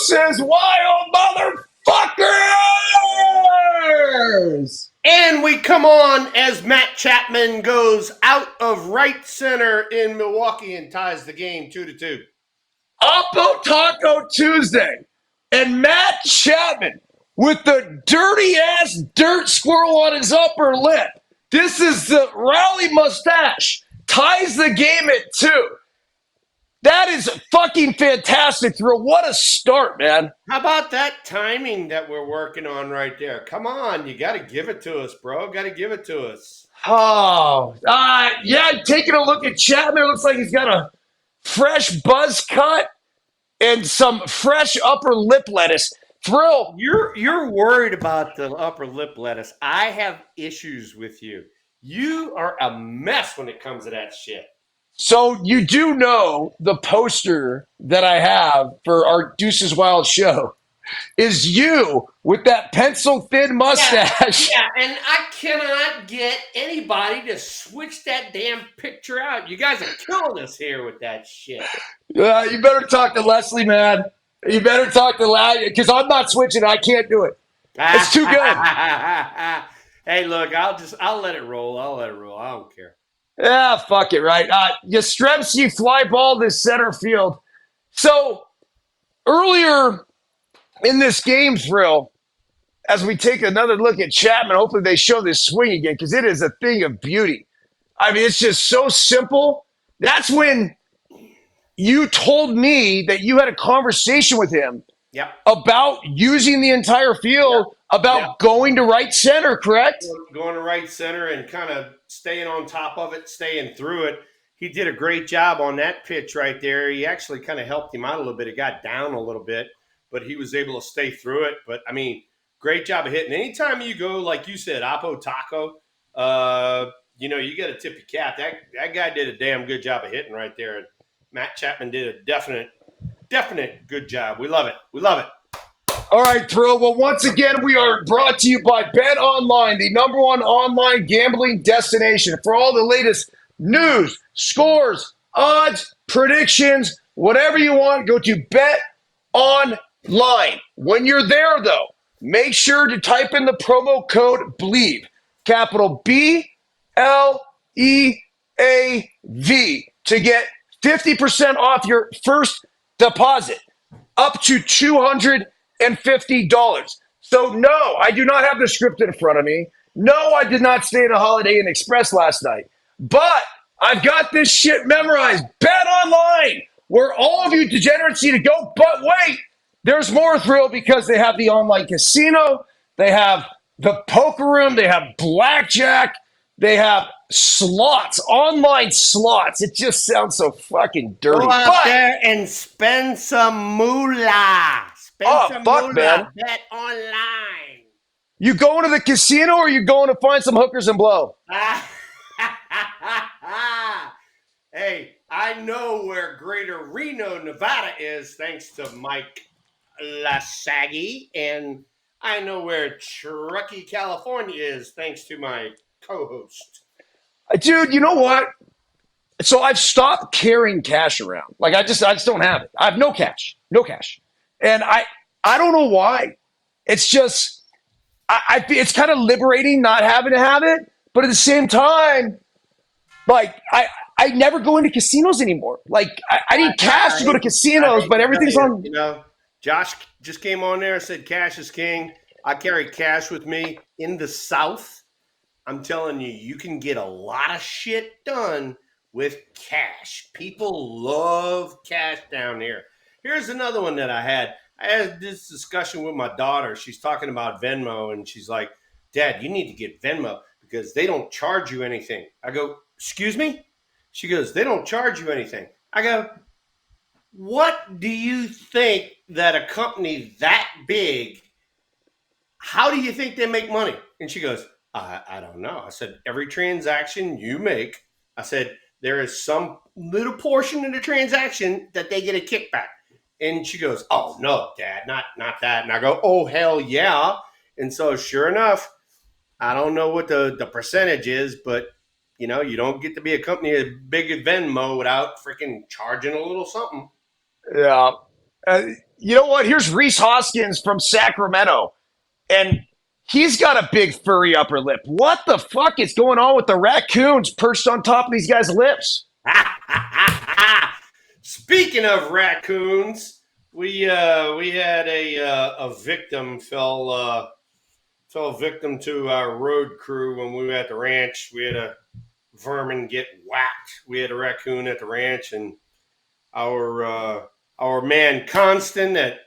Deuces Wild, motherfuckers! And we come on as Matt Chapman goes out of right center in Milwaukee and ties the game 2-2. Oppo Taco Tuesday. And Matt Chapman with the dirty-ass dirt squirrel on his upper lip. This is the rally mustache. Ties the game at 2. That is fucking fantastic, Thrill. What a start, man. How about that timing that we're working on right there? Come on, you got to give it to us, bro. Got to give it to us. Oh, yeah, taking a look at Chapman. It looks like he's got a fresh buzz cut and some fresh upper lip lettuce. Thrill. You're worried about the upper lip lettuce. I have issues with you. You are a mess when it comes to that shit. So you do know the poster that I have for our Deuces Wild show is you with that pencil-thin mustache. Yeah, and I cannot get anybody to switch that damn picture out. You guys are killing us here with that shit. You better talk to Leslie, man. You better talk to Larry, because I'm not switching. I can't do it. It's too good. Hey, look, I'll let it roll. I don't care. Yeah, fuck it, right? Yastrzemski fly ball to center field. So earlier in this game, Thrill, as we take another look at Chapman, hopefully they show this swing again because it is a thing of beauty. I mean, it's just so simple. That's when you told me that you had a conversation with him about using the entire field, about going to right center, correct? Going to right center and kind of staying on top of it, staying through it. He did a great job on that pitch right there. He actually kind of helped him out a little bit. It got down a little bit, but he was able to stay through it. But, I mean, great job of hitting. Anytime you go, like you said, Oppo Taco, you got to tip your cap. That guy did a damn good job of hitting right there. And Matt Chapman did a definite good job. We love it. All right, Thrill. Well, once again, we are brought to you by Bet Online, the #1 online gambling destination. For all the latest news, scores, odds, predictions, whatever you want, go to Bet Online. When you're there, though, make sure to type in the promo code BLEAV, capital BLEAV, to get 50% off your first deposit, up to $250. So, no, I do not have the script in front of me. No, I did not stay at a Holiday Inn Express last night. But I've got this shit memorized. Bet Online, where all of you degenerates need to go. But wait, there's more, Thrill, because they have the online casino. They have the poker room. They have blackjack. They have slots, online slots. It just sounds so fucking dirty. Go out there and spend some moolah. Man. Bet Online. You going to the casino or you going to find some hookers and blow? Hey, I know where Greater Reno, Nevada is, thanks to Mike Lasaggi, and I know where Truckee, California is, thanks to my co-host. Dude, you know what? So I've stopped carrying cash around. Like I just don't have it. I have no cash. And I don't know why. It's just it's kind of liberating not having to have it, but at the same time, like I never go into casinos anymore. Like I need cash to go to casinos, but everything's on. Josh just came on there and said cash is king. I carry cash with me in the South. I'm telling you, you can get a lot of shit done with cash. People love cash down here. Here's another one that I had. I had this discussion with my daughter. She's talking about Venmo, and she's like, Dad, you need to get Venmo because they don't charge you anything. I go, excuse me? She goes, they don't charge you anything. I go, what do you think that a company that big, how do you think they make money? And she goes, I don't know. I said, every transaction you make, I said, there is some little portion of the transaction that they get a kickback. And she goes, oh, no, Dad, not that. And I go, oh, hell yeah. And so sure enough, I don't know what the percentage is, but, you don't get to be a company as big as Venmo without freaking charging a little something. Yeah. You know what? Here's Reese Hoskins from Sacramento, and he's got a big furry upper lip. What the fuck is going on with the raccoons perched on top of these guys' lips? Speaking of raccoons, we had a victim fell victim to our road crew when we were at the ranch. We had a vermin get whacked. We had a raccoon at the ranch, and our man Constant that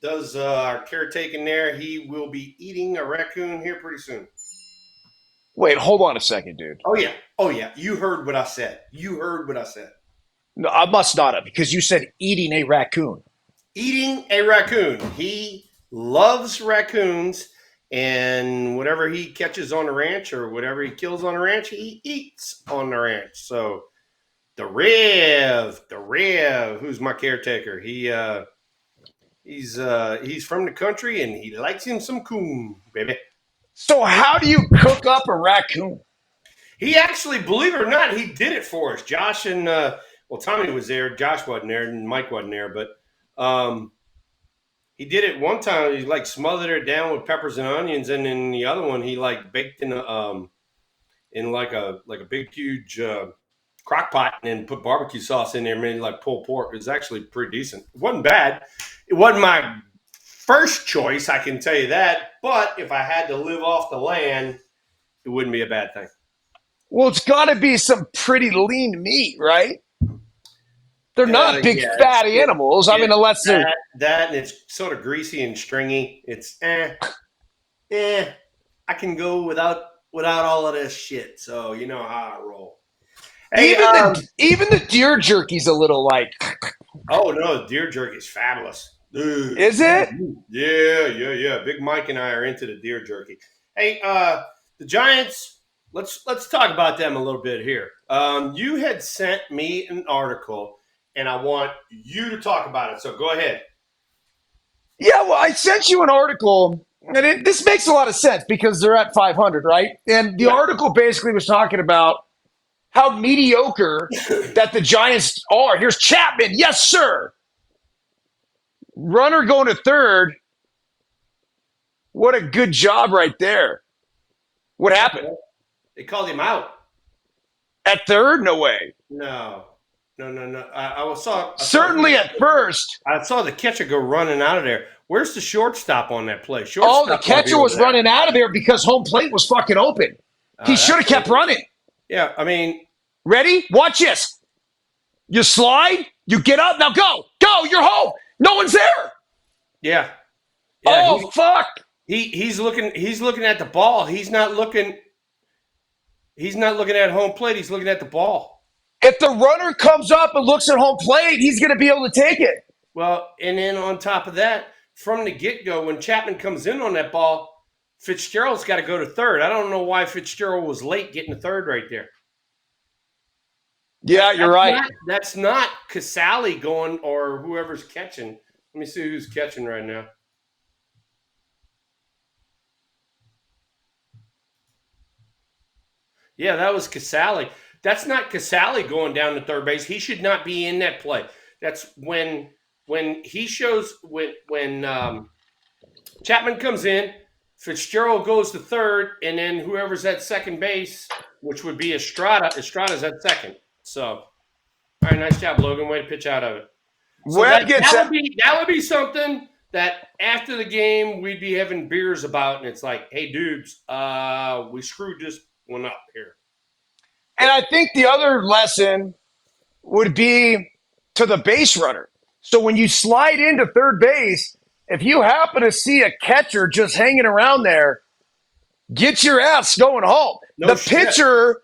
does our caretaking there, he will be eating a raccoon here pretty soon. Wait, hold on a second, dude. Oh yeah. You heard what I said. No, I must not have, because you said eating a raccoon. Eating a raccoon. He loves raccoons, and whatever he catches on the ranch or whatever he kills on the ranch, he eats on the ranch. So the Rev, who's my caretaker, he's from the country and he likes him some coon, baby. So how do you cook up a raccoon? He actually, believe it or not, he did it for us. Josh and Tommy was there. Josh wasn't there, and Mike wasn't there. But he did it one time. He like smothered it down with peppers and onions, and then the other one he like baked in like a big huge crock pot, and then put barbecue sauce in there, made like pulled pork. It was actually pretty decent. It wasn't bad. It wasn't my first choice, I can tell you that. But if I had to live off the land, it wouldn't be a bad thing. Well, it's got to be some pretty lean meat, right? They're not big fatty animals. I mean, unless they're that, and it's sort of greasy and stringy. It's I can go without all of this shit. So you know how I roll. Hey, even the deer jerky's a little like. Oh no, deer jerky is fabulous. Dude. Is it? Yeah. Big Mike and I are into the deer jerky. Hey, the Giants. Let's talk about them a little bit here. You had sent me an article, and I want you to talk about it. So go ahead. Yeah, well, I sent you an article, and this makes a lot of sense because they're at 500, right? And the article basically was talking about how mediocre that the Giants are. Here's Chapman. Yes, sir. Runner going to third. What a good job right there. What happened? They called him out. At third? No way. No. I saw certainly at first. I saw the catcher go running out of there. Where's the shortstop on that play? The catcher was running out of there because home plate was fucking open. He should have kept running. Yeah, I mean. Ready? Watch this. You slide, you get up, now go. Go, you're home. No one's there. Yeah. Fuck. He's looking at the ball. He's not looking at home plate. He's looking at the ball. If the runner comes up and looks at home plate, he's going to be able to take it. Well, and then on top of that, from the get-go, when Chapman comes in on that ball, Fitzgerald's got to go to third. I don't know why Fitzgerald was late getting to third right there. Yeah, you're right. That's not Casale going or whoever's catching. Let me see who's catching right now. Yeah, that was Casale. That's not Casale going down to third base. He should not be in that play. That's when he shows when Chapman comes in, Fitzgerald goes to third, and then whoever's at second base, which would be Estrada's at second. So, all right, nice job, Logan. Way to pitch out of it. So that would be something that after the game we'd be having beers about, and it's like, hey, dudes, we screwed this one up here. And I think the other lesson would be to the base runner. So when you slide into third base, if you happen to see a catcher just hanging around there, get your ass going home. Pitcher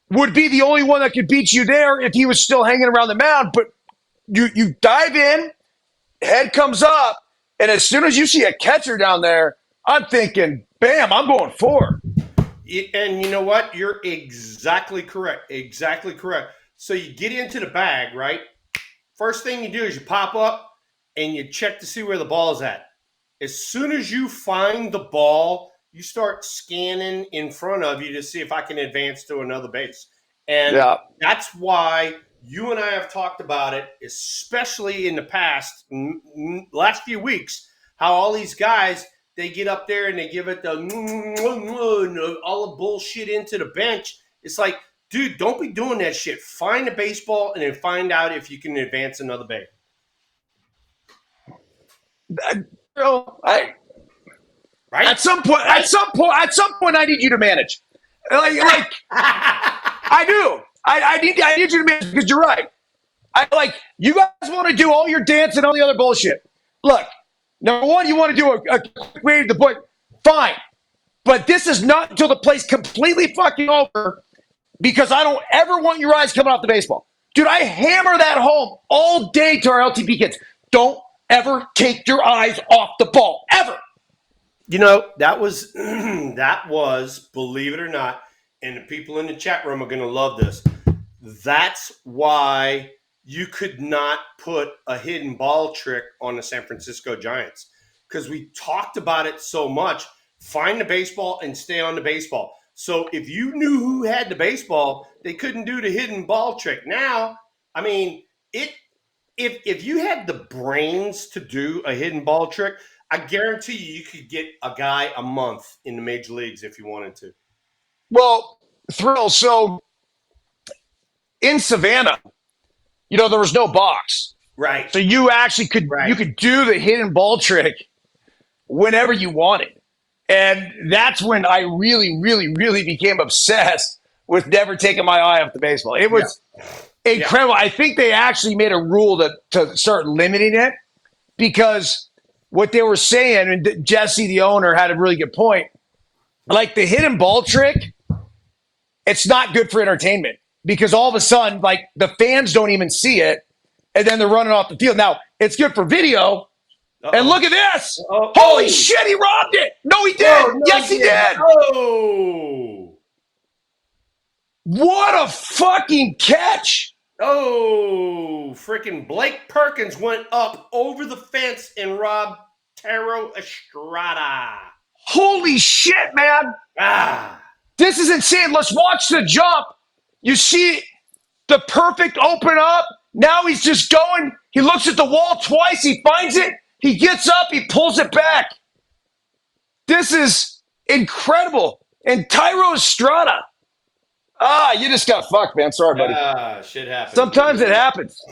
would be the only one that could beat you there if he was still hanging around the mound. But you dive in, head comes up, and as soon as you see a catcher down there, I'm thinking, bam, I'm going forward. And you know what? You're exactly correct. Exactly correct. So you get into the bag, right? First thing you do is you pop up and you check to see where the ball is at. As soon as you find the ball, you start scanning in front of you to see if I can advance to another base. And that's why you and I have talked about it, especially in the past, last few weeks, how all these guys, they get up there and they give it the all the bullshit into the bench. It's like, dude, don't be doing that shit. Find the baseball and then find out if you can advance another base. Right? At some point, I need you to manage. Like I do. I need you to manage because you're right. You guys want to do all your dance and all the other bullshit. Look, number one, you want to do a quick way to the point. Fine. But this is not until the play's completely fucking over because I don't ever want your eyes coming off the baseball. Dude, I hammer that home all day to our LTP kids. Don't ever take your eyes off the ball. Ever. You know, that was, believe it or not, and the people in the chat room are going to love this. That's why you could not put a hidden ball trick on the San Francisco Giants, because we talked about it so much. Find the baseball and stay on the baseball. So if you knew who had the baseball, they couldn't do the hidden ball trick. Now, I mean, if you had the brains to do a hidden ball trick, I guarantee you could get a guy a month in the major leagues if you wanted to. Well, Thrill, so in Savannah, there was no box. Right. So you actually could do the hidden ball trick whenever you wanted. And that's when I really, really, really became obsessed with never taking my eye off the baseball. It was incredible. I think they actually made a rule to start limiting it because what they were saying, and Jesse, the owner, had a really good point. Like the hidden ball trick, it's not good for entertainment because all of a sudden, the fans don't even see it, and then they're running off the field. Now, it's good for video. And look at this. Holy shit, he robbed it. No, he did. No, yes, he did. Oh. What a fucking catch. Oh, freaking Blake Perkins went up over the fence and robbed Taro Estrada. Holy shit, man. This is insane. Let's watch the jump. You see the perfect open up. Now he's just going. He looks at the wall twice. He finds it. He gets up. He pulls it back. This is incredible. And Taro Estrada. You just got fucked, man. Sorry, buddy. Shit happens. Sometimes it happens.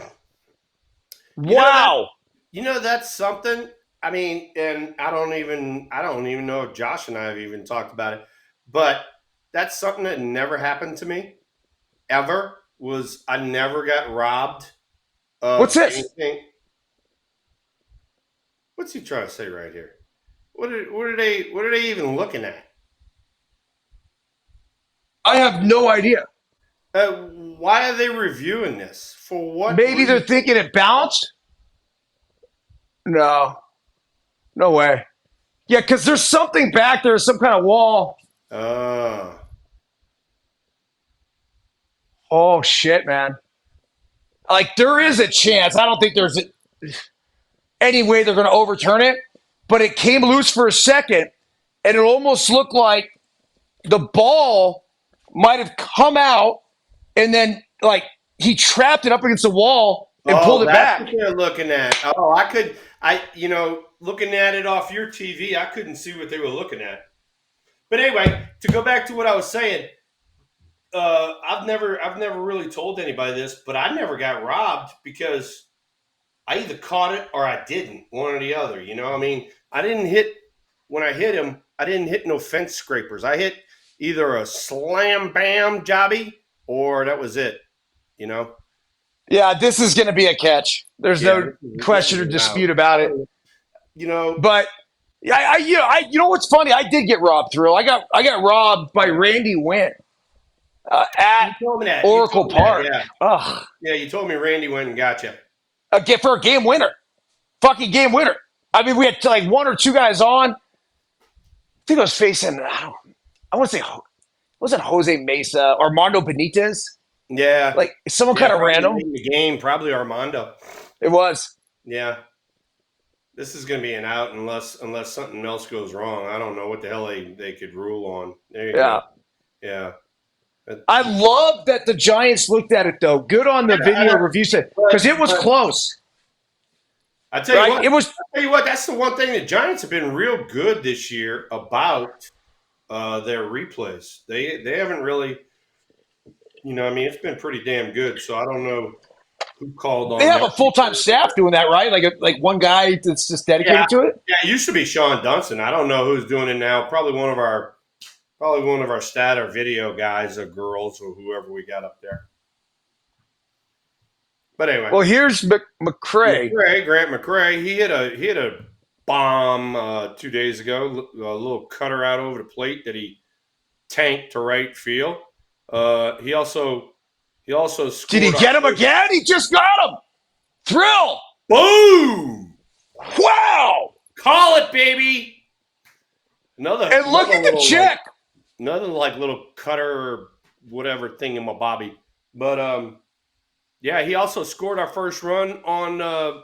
Wow. That's something. I mean, and I don't even know if Josh and I have even talked about it, but that's something that never happened to me ever. I never got robbed of What's this? anything. What's he trying to say right here? What are they even looking at? I have no idea. Why are they reviewing this? For what? Maybe they're thinking it bounced? No way. Yeah, because there's something back there, some kind of wall. Oh, shit, man. There is a chance. I don't think there's any way they're going to overturn it, but it came loose for a second, and it almost looked like the ball might have come out, and then, he trapped it up against the wall and pulled it back. That's what they're looking at. Looking at it off your TV, I couldn't see what they were looking at. But anyway, to go back to what I was saying, I've never really told anybody this, but I never got robbed because I either caught it or I didn't, one or the other. I mean, when I hit him, I didn't hit no fence scrapers. I hit either a slam bam jobby or that was it. Yeah, this is going to be a catch. There's no question or dispute about it. But you know what's funny? I did get robbed, Thrill. I got robbed by Randy Wynn at Oracle Park. Yeah, you told me Randy went and got you. For a game winner. Fucking game winner. I mean, we had one or two guys on. I think I was facing, I want to say, was it Jose Mesa, Armando Benitez? Yeah. Someone kind of random. In the game, probably Armando. It was. Yeah. This is going to be an out unless something else goes wrong. I don't know what the hell they could rule on. There you go. Yeah. I love that the Giants looked at it, though. Good on the video review set because it was close. I tell you what, It was. I tell you what, that's the one thing. The Giants have been real good this year about their replays. They haven't really, I mean, it's been pretty damn good. So I don't know who called on. They have a full-time staff doing that, right? Like one guy that's just dedicated to it. Yeah, it used to be Sean Dunson. I don't know who's doing it now. Probably one of our stat or video guys or girls or whoever we got up there. But anyway. Well, here's McCray. Grant McCray. He hit a bomb 2 days ago. A little cutter out over the plate that he tanked to right field. He also scored. Did he get him again? He just got him. Thrill. Boom. Wow. Call it, baby. And look at the check. Another little cutter or whatever thing in my bobby. But yeah, he also scored our first run on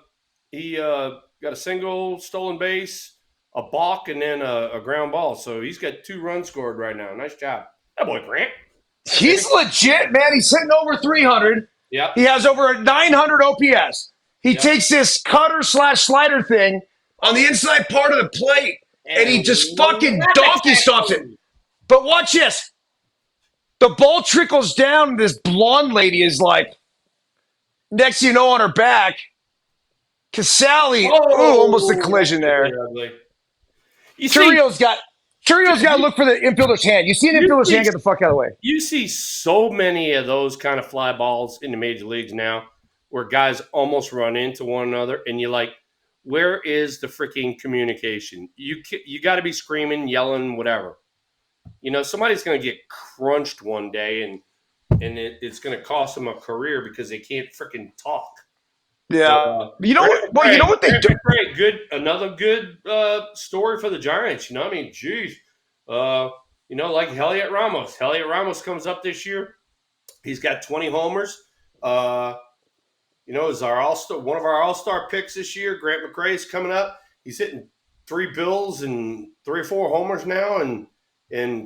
he got a single, stolen base, a balk, and then a ground ball. So he's got 2 runs scored right now. Nice job. That boy Grant. He's legit, man. He's hitting over 300. Yeah. He has over a 900 OPS. He takes this cutter/slider thing on the inside part of the plate, and he just fucking donkey stomps it. But watch this. The ball trickles down, and this blonde lady is like, next thing you know, on her back, Casali, almost a collision there. Churrio's got to look for the infielder's hand. You see an infielder's hand, get the fuck out of the way. You see so many of those kind of fly balls in the major leagues now where guys almost run into one another, and you're like, where is the freaking communication? You got to be screaming, yelling, whatever. Somebody's going to get crunched one day, and it's going to cost them a career because they can't freaking talk. Yeah. You know what they do? Another good story for the Giants. I mean, geez. Like Heliot Ramos. Heliot Ramos comes up this year. He's got 20 homers. Is our all-star, one of our all-star picks this year. Grant McCray is coming up. He's hitting 3 bills and 3 or 4 homers now, and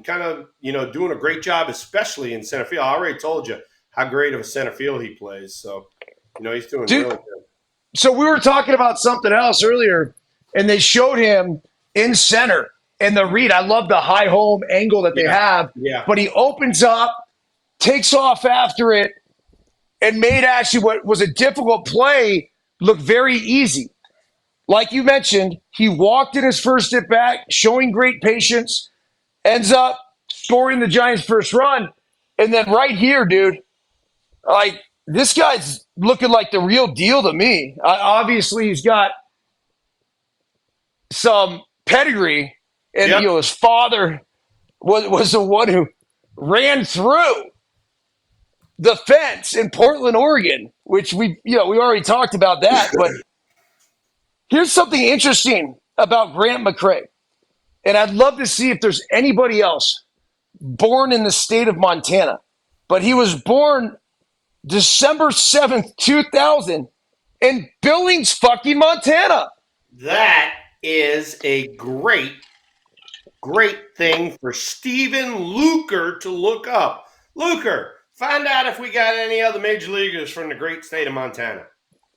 kind of doing a great job, especially in center field. I already told you how great of a center field he plays. So he's doing really good. So we were talking about something else earlier, and they showed him in center and the read. I love the high home angle that they have. Yeah. But he opens up, takes off after it, and made actually what was a difficult play look very easy. Like you mentioned, he walked in his first at bat, showing great patience, ends up scoring the Giants' first run. And then right here, dude, this guy's looking like the real deal to me. Obviously, he's got some pedigree, and his father was the one who ran through the fence in Portland, Oregon, which we already talked about that. But here's something interesting about Grant McCray, and I'd love to see if there's anybody else born in the state of Montana, but he was born December 7th, 2000 in Billings, fucking Montana. That is a great thing for Steven Luker to look up. Luker, find out if we got any other major leaguers from the great state of Montana.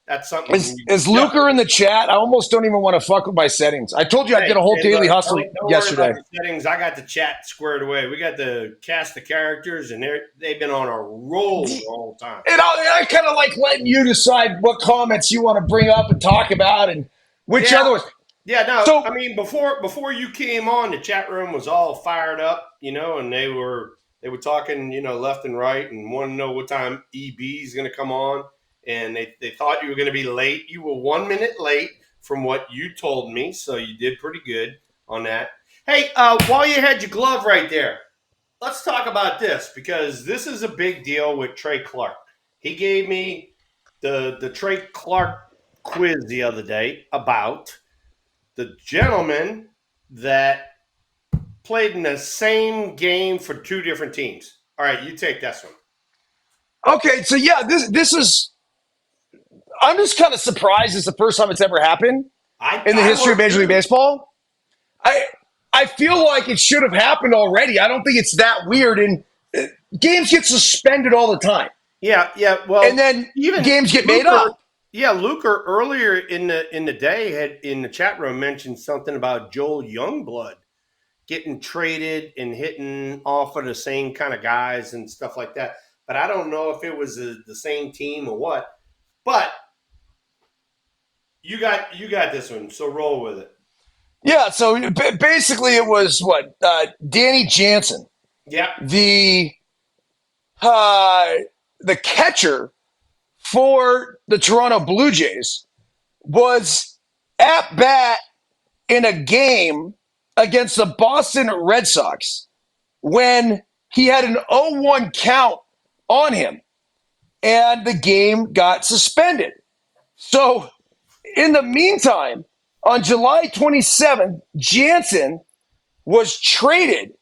That's something. Is Luker in the chat? I almost don't even want to fuck with my settings. I told you I did a whole daily hustle yesterday. Worry about the settings. I got the chat squared away. We got the cast of characters, and they've been on a roll the whole time. And I kind of like letting you decide what comments you want to bring up and talk about, and which other ones. Yeah, no. So, I mean, before you came on, the chat room was all fired up, and they were talking, left and right, and want to know what time EB is going to come on. And they thought you were going to be late. You were 1 minute late from what you told me, so you did pretty good on that. Hey, while you had your glove right there, let's talk about this, because this is a big deal with Trey Clark. He gave me the Trey Clark quiz the other day about the gentleman that played in the same game for 2 different teams. All right, you take this one. Okay, so yeah, this is – I'm just kind of surprised it's the first time it's ever happened in the history of Major League Baseball. I feel like it should have happened already. I don't think it's that weird. And games get suspended all the time. Yeah. Well, And then even games get made Luker, up. Yeah, Luker earlier in the day had in the chat room mentioned something about Joel Youngblood getting traded and hitting off of the same kind of guys and stuff like that. But I don't know if it was the same team or what. But you got this one, so roll with it. Yeah, so basically it was what? Danny Jansen, Yeah. the catcher for the Toronto Blue Jays, was at bat in a game against the Boston Red Sox when he had an 0-1 count on him and the game got suspended. So in the meantime, on July 27th, Jansen was traded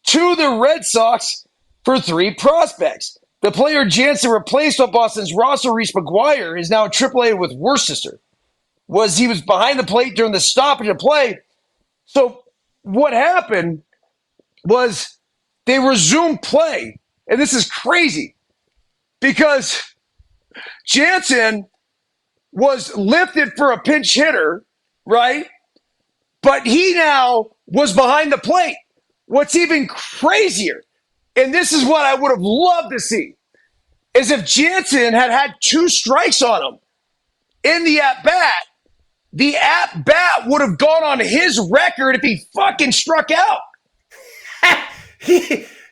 to the Red Sox for 3 prospects. The player Jansen replaced on Boston's roster, Reese McGuire, is now AAA with Worcester. He was behind the plate during the stoppage of play. So what happened was they resumed play, and this is crazy because Jansen was lifted for a pinch hitter, right? But he now was behind the plate. What's even crazier, and this is what I would have loved to see, is if Jansen had 2 strikes on him in the at-bat, the at-bat would have gone on his record if he fucking struck out.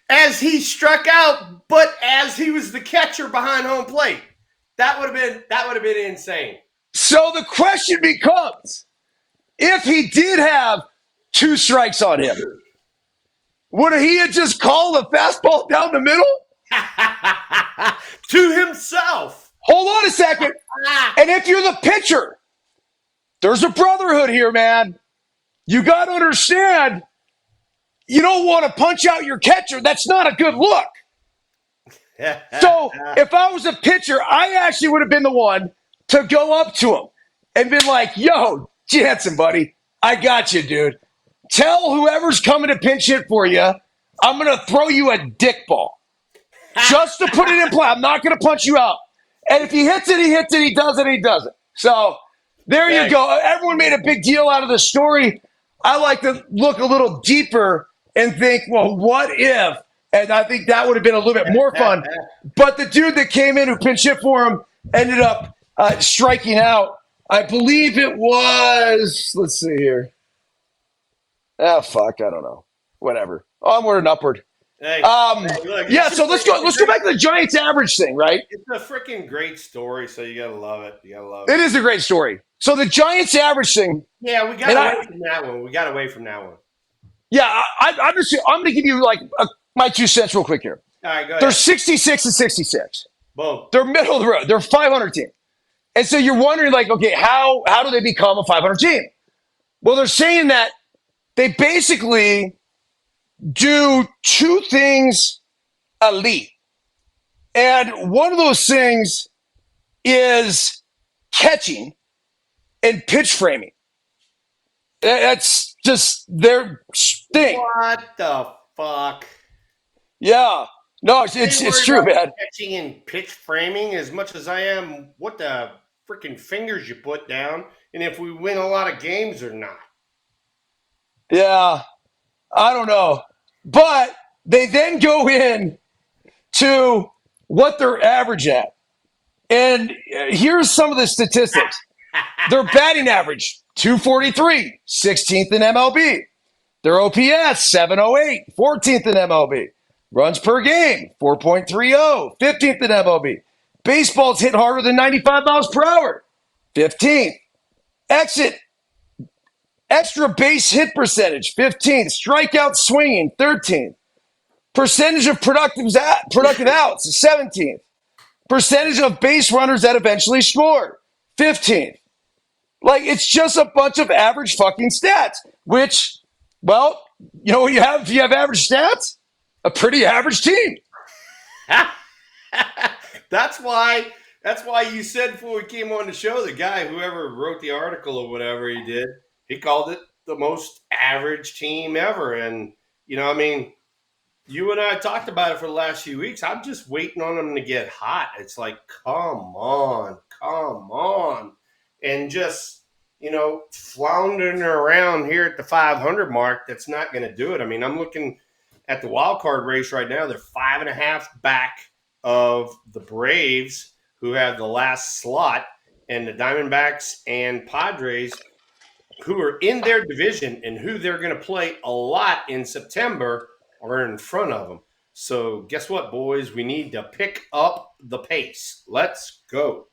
As he struck out, but as he was the catcher behind home plate. That would have been insane. So the question becomes, if he did have 2 strikes on him, would he have just called a fastball down the middle? To himself. Hold on a second. And if you're the pitcher, there's a brotherhood here, man. You got to understand, you don't want to punch out your catcher. That's not a good look. So if I was a pitcher, I actually would have been the one to go up to him and been like, yo, Jansen, buddy, I got you, dude. Tell whoever's coming to pinch hit for you, I'm going to throw you a dick ball. Just to put it in play. I'm not going to punch you out. And if he hits it, he hits it. He does it, he doesn't. So there you go. Everyone made a big deal out of the story. I like to look a little deeper and think, well, what if? And I think that would have been a little bit more fun. But the dude that came in who pinch hit for him ended up striking out. I believe it was, let's see here. Oh, fuck, I don't know. Whatever. Onward and upward. Hey, look, yeah, so let's go back to the Giants average thing, right? It's a freaking great story, so you gotta love it. It is a great story. So the Giants average thing. Yeah, we got away from that one. We got away from that one. Yeah, I'm going to give you like my 2 cents real quick here. All right, go ahead. They're 66 and 66. Boom. They're middle of the road. They're a 500 team. And so you're wondering, like, okay, how do they become a 500 team? Well, they're saying that they basically do 2 things elite. And one of those things is catching and pitch framing. That's just their thing. What the fuck? Yeah. No, it's true, man. Catching and pitch framing as much as I am what the freaking fingers you put down and if we win a lot of games or not. Yeah. I don't know. But they then go in to what they're average at. And here's some of the statistics. Their batting average, 243, 16th in MLB. Their OPS, 708, 14th in MLB. Runs per game, 4.30, 15th in MLB. Baseball's hit harder than 95 miles per hour, 15th. Extra base hit percentage, 15th. Strikeout swinging, 13th. Percentage of productive outs, 17th. Percentage of base runners that eventually scored, 15th. Like, it's just a bunch of average fucking stats, which, well, you know what you have if you have average stats? A pretty average team. That's why you said before we came on the show, the guy, whoever wrote the article or whatever he did, he called it the most average team ever. And, you know, I mean, You and I talked about it for the last few weeks. I'm just waiting on them to get hot. It's like, come on, and just floundering around here at the 500 mark. That's not going to do it. I mean, I'm looking at the wild card race right now. They're 5.5 back of the Braves, who have the last slot, and the Diamondbacks and Padres, who are in their division and who they're going to play a lot in September, are in front of them. So guess what, boys? We need to pick up the pace. Let's go.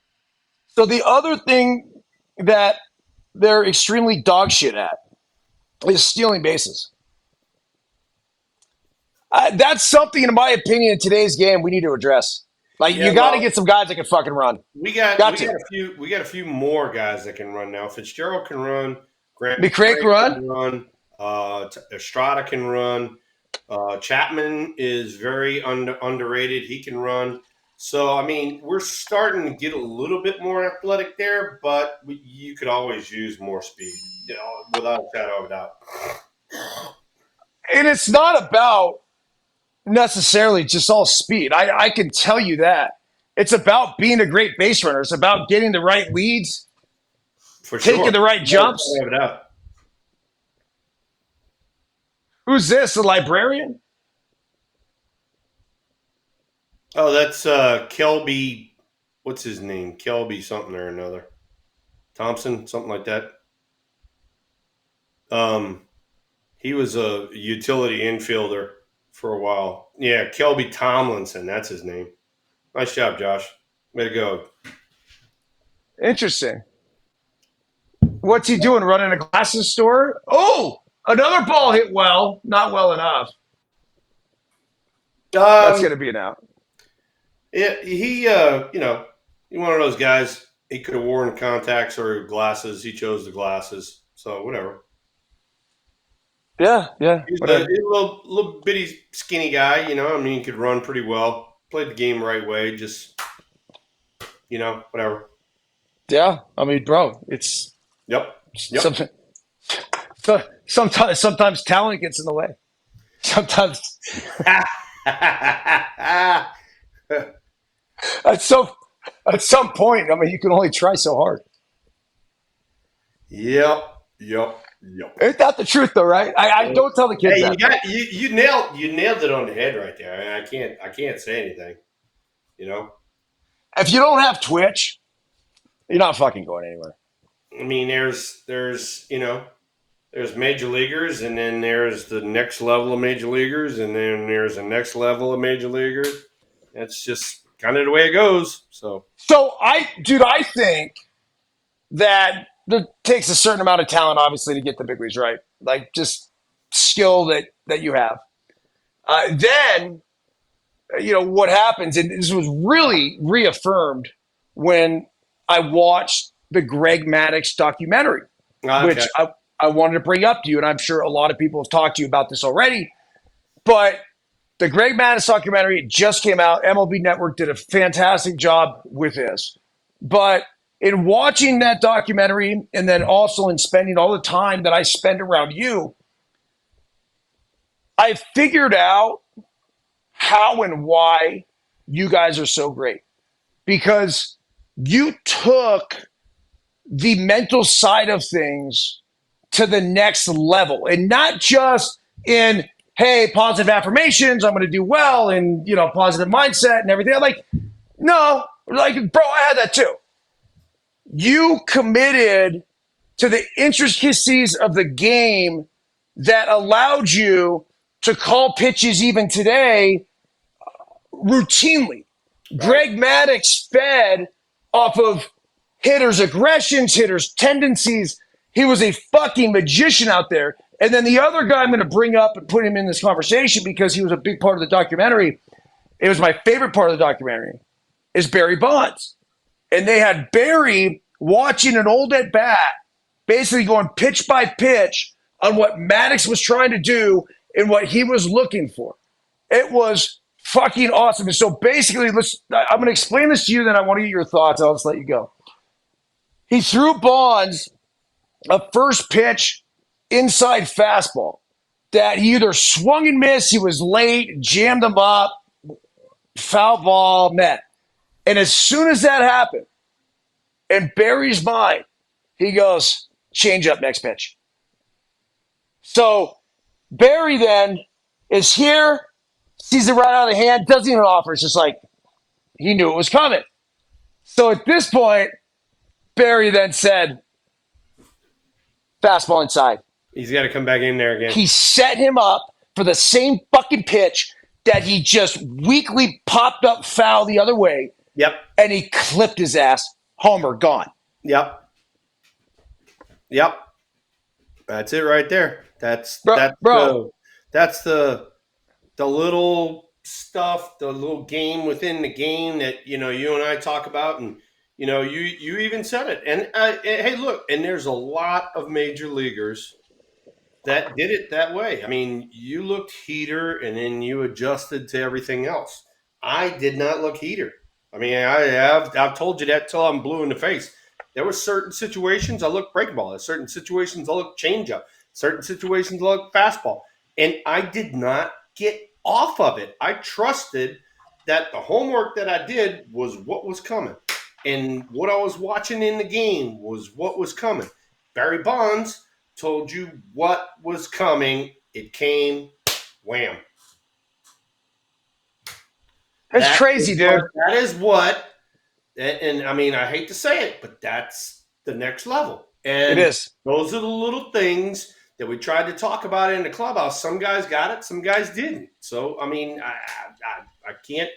So the other thing that they're extremely dog shit at is stealing bases. That's something, in my opinion, in today's game we need to address. You got to get some guys that can fucking run. We got a few more guys that can run now. Fitzgerald can run. McCray can run. Estrada can run. Chapman is very underrated. He can run. So, I mean, we're starting to get a little bit more athletic there, but you could always use more speed, without a shadow of a doubt. And it's not about necessarily just all speed. I can tell you that. It's about being a great base runner. It's about getting the right leads, taking the right jumps. Who's this, the librarian? Oh, that's Kelby. What's his name? Kelby something or another. Thompson, something like that. He was a utility infielder for a while. Yeah, Kelby Tomlinson. That's his name. Nice job, Josh. Way to go. Interesting. What's he doing? Running a glasses store? Oh, another ball hit well. Not well enough. That's going to be an out. Yeah, he's one of those guys. He could have worn contacts or glasses. He chose the glasses. So, whatever. Yeah. He's a little bitty, skinny guy, I mean, he could run pretty well. Played the game the right way, just, whatever. Yeah, I mean, bro, it's... Yep. Sometimes talent gets in the way. Sometimes... At some point, I mean, you can only try so hard. Yep. Ain't that the truth, though, right? I don't tell the kids that. You nailed it on the head right there. I mean, I can't say anything. If you don't have Twitch, you're not fucking going anywhere. I mean, there's major leaguers, and then there's the next level of major leaguers, and then there's the next level of major leaguers. That's just kind of the way it goes. So I think that it takes a certain amount of talent, obviously, to get the big leagues, right? Like, just skill that you have. Then, what happens, and this was really reaffirmed when I watched the Greg Maddux documentary, which I wanted to bring up to you, and I'm sure a lot of people have talked to you about this already. But the Greg Maddux documentary just came out. MLB Network did a fantastic job with this. But in watching that documentary, and then also in spending all the time that I spend around you, I figured out how and why you guys are so great. Because you took the mental side of things to the next level, and not just in, hey, positive affirmations, I'm going to do well, and, positive mindset and everything. I'm like, no, bro, I had that too. You committed to the intricacies of the game that allowed you to call pitches even today routinely. Right. Greg Maddux fed off of hitters' aggressions, hitters' tendencies. He was a fucking magician out there. And then the other guy I'm going to bring up and put him in this conversation because he was a big part of the documentary. It was my favorite part of the documentary, is Barry Bonds. And they had Barry watching an old at bat, basically going pitch by pitch on what Maddux was trying to do and what he was looking for. It was fucking awesome. And so basically, I'm going to explain this to you, then I want to get your thoughts. I'll just let you go. He threw Bonds a first pitch inside fastball. that he either swung and missed, he was late, jammed him up, foul ball, met. And as soon as that happened, in Barry's mind, he goes, change up next pitch. So Barry then is here, sees it right out of the hand, doesn't even offer. It's just like he knew it was coming. So at this point, Barry then said, fastball inside. He's got to come back in there again. He set him up for the same fucking pitch that he just weakly popped up foul the other way. Yep. And he clipped his ass. Homer, gone. Yep. That's it right there. That's bro. That's the little stuff, the little game within the game that you and I talk about, and you even said it. And hey, look, and there's a lot of major leaguers that did it that way. I mean, you looked heater, and then you adjusted to everything else. I did not look heater. I mean, I've told you that till I'm blue in the face. There were certain situations I looked breaking ball. There's certain situations I looked changeup. Certain situations I looked fastball. And I did not get off of it. I trusted that the homework that I did was what was coming. And what I was watching in the game was what was coming. Barry Bonds told you what was coming. It came, wham. That's crazy, dude. That is what, and I mean, I hate to say it, but that's the next level. And it is. Those are the little things that we tried to talk about in the clubhouse. Some guys got it, some guys didn't. So, I mean, I can't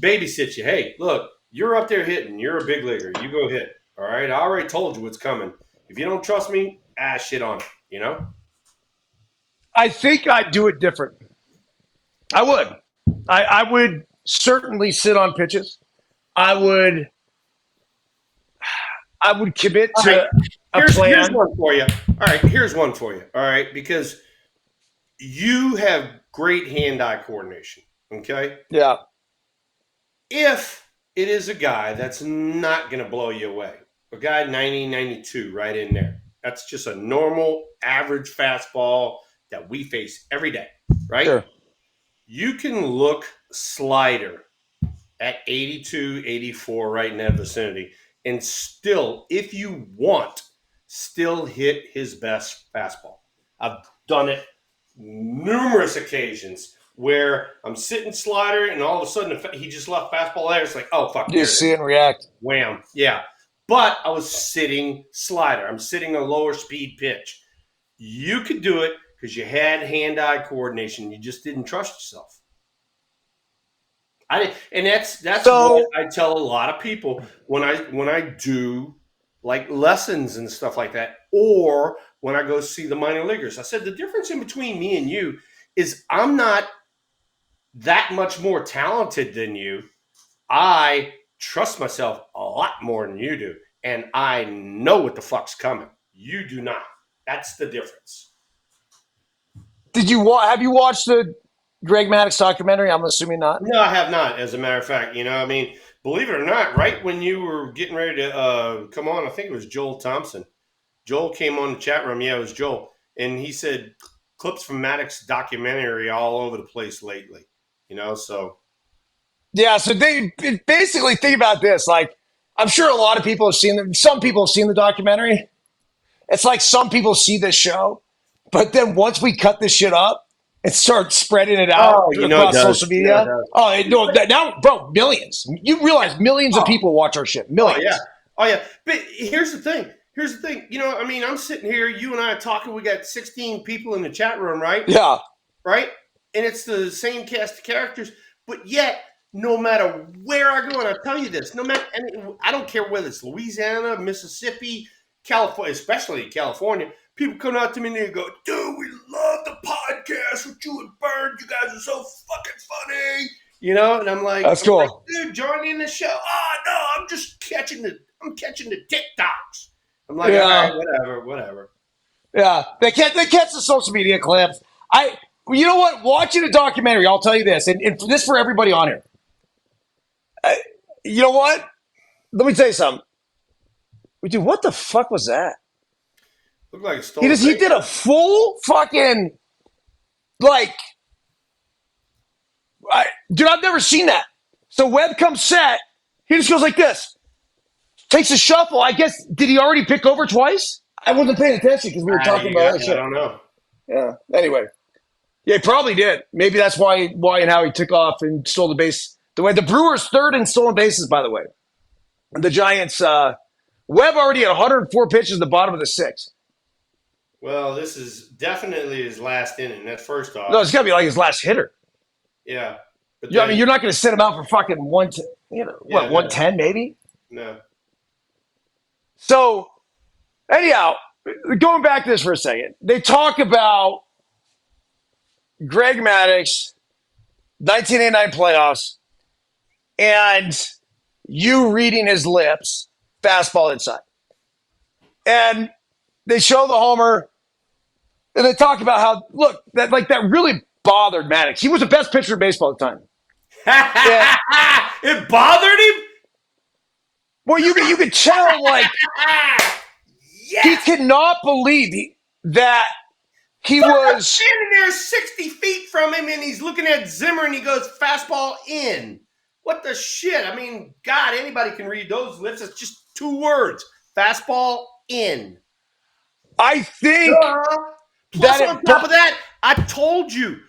babysit you. Hey, look, you're up there hitting. You're a big leaguer. You go hit. All right? I already told you what's coming. If you don't trust me, shit on it, I think I'd do it different. I would. I would certainly sit on pitches. I would commit to a plan. Here's one for you. All right, here's one for you. All right, because you have great hand-eye coordination, okay? Yeah. If it is a guy that's not going to blow you away, a guy 90, 92 right in there, that's just a normal, average fastball that we face every day, right? Sure. You can look slider at 82, 84 right in that vicinity and still, if you want, still hit his best fastball. I've done it numerous occasions where I'm sitting slider and all of a sudden he just left fastball there. It's like, oh, fuck. You see it and react. Wham. Yeah. But I was sitting slider. I'm sitting a lower speed pitch. You could do it because you had hand-eye coordination. You just didn't trust yourself. That's what I tell a lot of people when I do like lessons and stuff like that, or when I go see the minor leaguers. I said the difference in between me and you is I'm not that much more talented than you. I trust myself a lot more than you do, and I know what the fuck's coming. You do not. That's the difference. Have you watched the Greg Maddux documentary? I'm assuming not. No, I have not. As a matter of fact, I mean, believe it or not, right when you were getting ready to come on, I think it was Joel Thompson. Joel came on the chat room. Yeah, it was Joel, and he said clips from Maddux documentary all over the place lately. So. Yeah, so they basically think about this. Like, I'm sure a lot of people have seen them. Some people have seen the documentary. It's like some people see this show, but then once we cut this shit up and start spreading it out across social media. Now, bro, millions. You realize millions of people watch our shit. Millions. Oh, yeah. But here's the thing. I mean, I'm sitting here, you and I are talking. We got 16 people in the chat room, right? Yeah. Right? And it's the same cast of characters, but yet, no matter where I go, and I tell you this, I don't care whether it's Louisiana, Mississippi, California, especially California, people come out to me and they go, dude, we love the podcast with you and Byrnes. You guys are so fucking funny. And I'm like, that's cool. Like, dude, join in the show. Oh, no, I'm just catching the TikToks. I'm like, all right, whatever. Yeah, they catch the social media clips. You know what? Watching a documentary, I'll tell you this, and this for everybody on here. You know what? Let me tell you something. Dude, what the fuck was that? Looked like a stolen He did a full fucking Like, dude, I've never seen that. So Webb comes set. He just goes like this. Takes a shuffle. I guess, did he already pick over twice? I wasn't paying attention because we were talking about other shit. I don't know. Yeah. Anyway. Yeah, he probably did. Maybe that's why and how he took off and stole the base. The Brewers third in stolen bases, by the way. The Giants, Webb already had 104 pitches at the bottom of the sixth. Well, this is definitely his last inning. That's first off. No, it's got to be like his last hitter. Yeah. But I mean, you're not going to set him out for fucking 110 maybe? No. So, anyhow, going back to this for a second. They talk about Greg Maddux, 1989 playoffs, and you reading his lips, fastball inside. And they show the homer, and they talk about how, look, that really bothered Maddux. He was the best pitcher in baseball at the time. It bothered him? Well, you could tell, like, yes! he could not believe that he was standing there 60 feet from him, and he's looking at Zimmer, and he goes, fastball in. What the shit? I mean, God, anybody can read those lips. It's just 2 words. Fastball in. I think Plus, on top of that, I told you,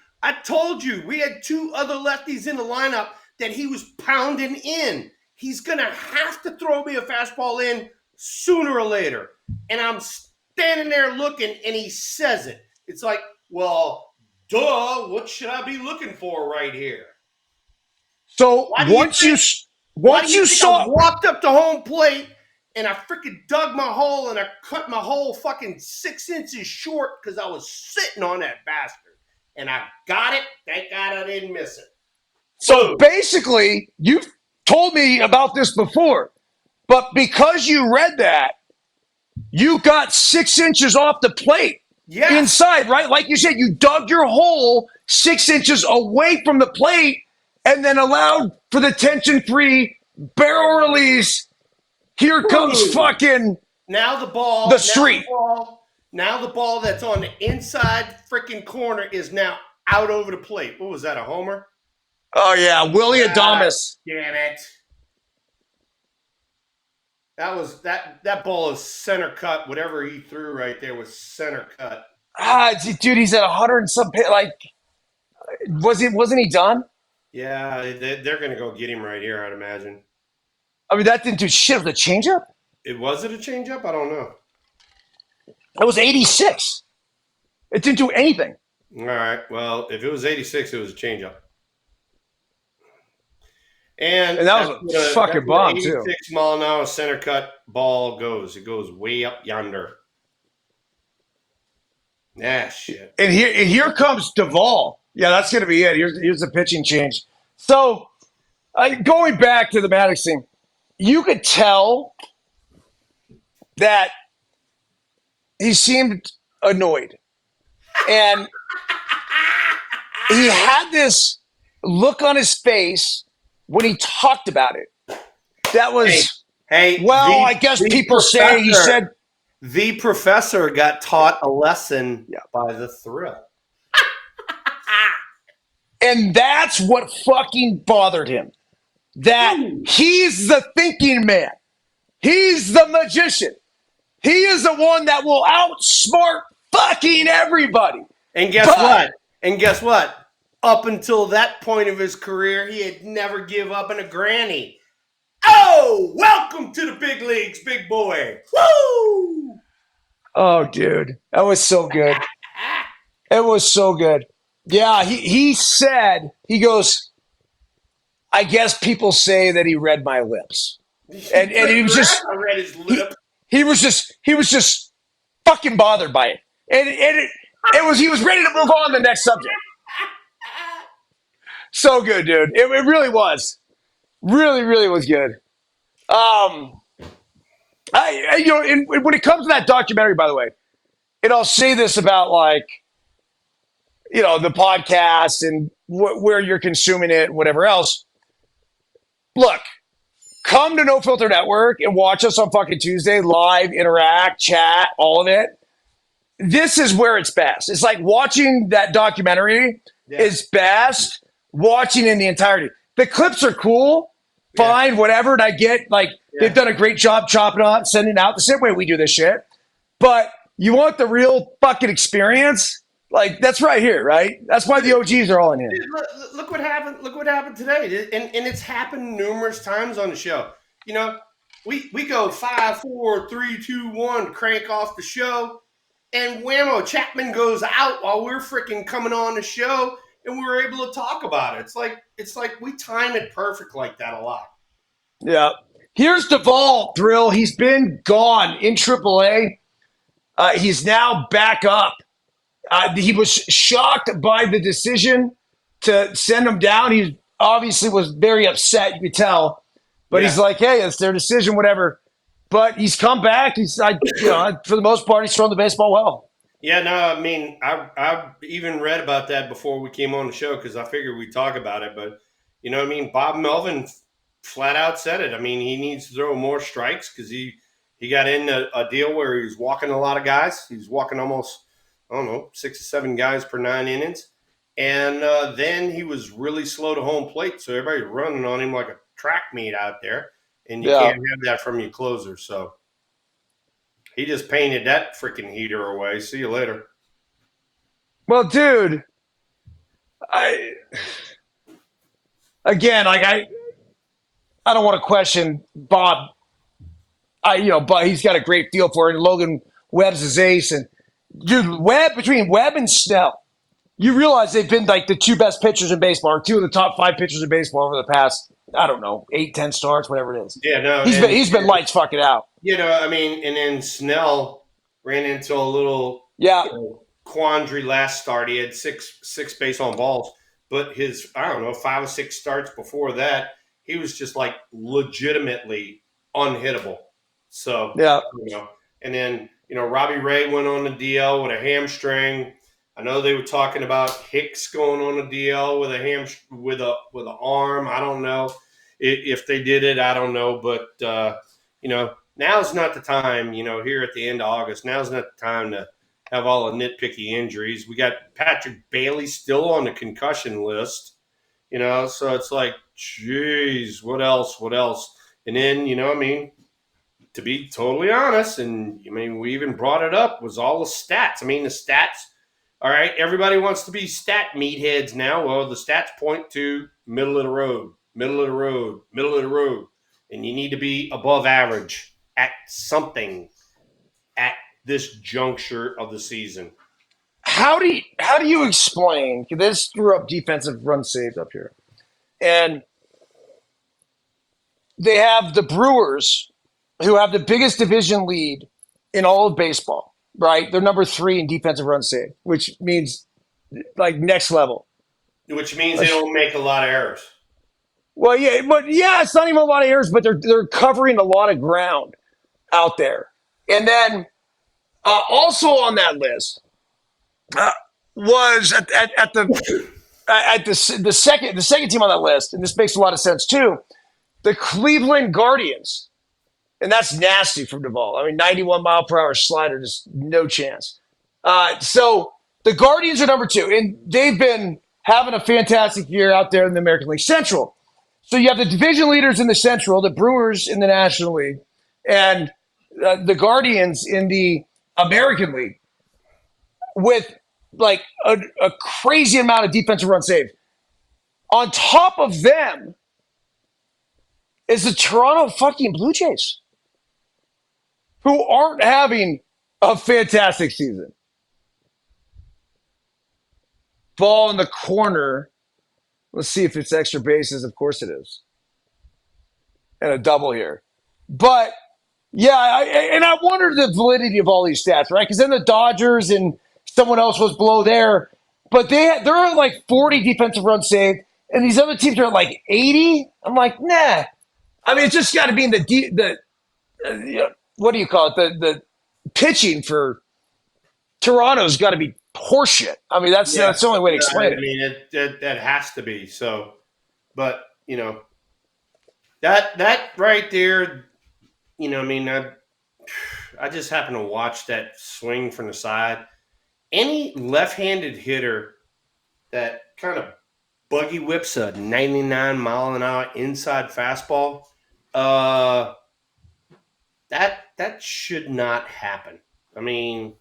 we had 2 other lefties in the lineup that he was pounding in. He's going to have to throw me a fastball in sooner or later. And I'm standing there looking, and he says it. It's like, well, duh, what should I be looking for right here? So once you saw, I walked up to home plate, and I freaking dug my hole, and I cut my hole fucking 6 inches short because I was sitting on that bastard. And I got it. Thank God I didn't miss it. So basically, you've told me about this before, but because you read that, you got 6 inches off the plate inside, right? Like you said, you dug your hole 6 inches away from the plate and then allowed for the tension-free barrel release. Here comes fucking now the ball. The street. Now the ball that's on the inside freaking corner is now out over the plate. What was that, a homer? Oh, yeah, Willie Adames. Damn it. That ball is center cut. Whatever he threw right there was center cut. Dude, he's at 100 and some. Like, wasn't he done? Yeah, they're gonna go get him right here, I'd imagine. I mean, that didn't do shit with the changeup. Was it a changeup? I don't know. It was 86. It didn't do anything. All right. Well, if it was 86, it was a changeup. And that was a fucking bomb, 86 too. 86 mile an hour center cut ball goes. It goes way up yonder. Shit. And here comes Duvall. Yeah, that's going to be it. Here's the pitching change. So, going back to the Maddux thing, you could tell that he seemed annoyed. And he had this look on his face when he talked about it. That was, I guess people say he said. The professor got taught a lesson by the thrill. And that's what fucking bothered him. That he's the thinking man. He's the magician. He is the one that will outsmart fucking everybody. And guess what? Up until that point of his career, he had never give up in a granny. Oh, welcome to the big leagues, big boy. Woo! Oh, dude. That was so good. It was so good. Yeah, he said, he goes, I guess people say that he read my lips. And he was just, I read his lip. He was just fucking bothered by it. And he was ready to move on to the next subject. So good, dude. It really was. Really, really was good. When it comes to that documentary, by the way, and I'll say this about the podcast and where you're consuming it, whatever else. Look, come to No Filter Network and watch us on fucking Tuesday, live, interact, chat, all of it. this is where it's best. It's like watching that documentary is best watching in the entirety. The clips are cool, fine, whatever. And I get they've done a great job chopping up, sending out the same way we do this shit. But you want the real fucking experience? Like, that's right here, right? That's why the OGs are all in here. Look what happened. Look what happened today, and it's happened numerous times on the show. You know, we go 5, 4, 3, 2, 1, crank off the show, and whammo, Chapman goes out while we're freaking coming on the show, and we were able to talk about it. It's like we time it perfect like that a lot. Yeah. Here's Duvall, Thrill. He's been gone in AAA. He's now back up. He was shocked by the decision to send him down. He obviously was very upset, you could tell. But he's like, hey, it's their decision, whatever. But he's come back. For the most part, he's thrown the baseball well. Yeah, no, I mean, I've even read about that before we came on the show because I figured we'd talk about it. But, you know what I mean? Bob Melvin flat out said it. I mean, he needs to throw more strikes because he got in a deal where he was walking a lot of guys. He was walking almost, 6 or 7 guys per 9 innings. And then he was really slow to home plate. So everybody's running on him like a track meet out there. And you can't have that from your closer. So he just painted that freaking heater away. See you later. Well, dude, I don't want to question Bob. But he's got a great feel for it. And Logan Webb's his ace. And dude, between Webb and Snell, you realize they've been like the 2 best pitchers in baseball, or 2 of the top 5 pitchers in baseball over the past, 8, 10 starts, whatever it is. Yeah, no, he's been lights fucking out. You know, I mean, and then Snell ran into a little quandary last start. He had six base on balls, but his 5 or 6 starts before that, he was just like legitimately unhittable. So and then Robbie Ray went on the DL with a hamstring. I know they were talking about Hicks going on the DL with a with an arm. I don't know if they did it. I don't know, but now's not the time. Here at the end of August, now's not the time to have all the nitpicky injuries. We got Patrick Bailey still on the concussion list. So it's like, geez, what else? And then to be totally honest, and we even brought it up, was all the stats. The stats. All right, everybody wants to be stat meatheads now. Well, the stats point to middle of the road, and you need to be above average at something at this juncture of the season. How do you explain? This threw up defensive runs saved up here, and they have the Brewers, who have the biggest division lead in all of baseball. Right, they're number 3 in defensive runs saved, which means like next level. Which means they don't make a lot of errors. Well, it's not even a lot of errors, but they're covering a lot of ground out there. And then also on that list was at the second team on that list, and this makes a lot of sense too, the Cleveland Guardians. And that's nasty from Duvall. 91 mile per hour slider, just no chance. So the Guardians are number 2, and they've been having a fantastic year out there in the American League Central. So you have the division leaders in the Central, the Brewers in the National League, and the Guardians in the American League with like a crazy amount of defensive runs saved. On top of them is the Toronto fucking Blue Jays, who aren't having a fantastic season. Ball in the corner. Let's see if it's extra bases. Of course it is. And a double here. But, I wondered the validity of all these stats, right? Because then the Dodgers and someone else was below there. But they're at like 40 defensive runs saved, and these other teams are at like 80. I'm like, nah. It's just got to be in the what do you call it? The pitching for Toronto's got to be horseshit. That's the only way to explain it. That has to be so. But that right there, I just happened to watch that swing from the side. any left-handed hitter that kind of buggy whips a 99-mile-an-hour inside fastball, that should not happen. I mean,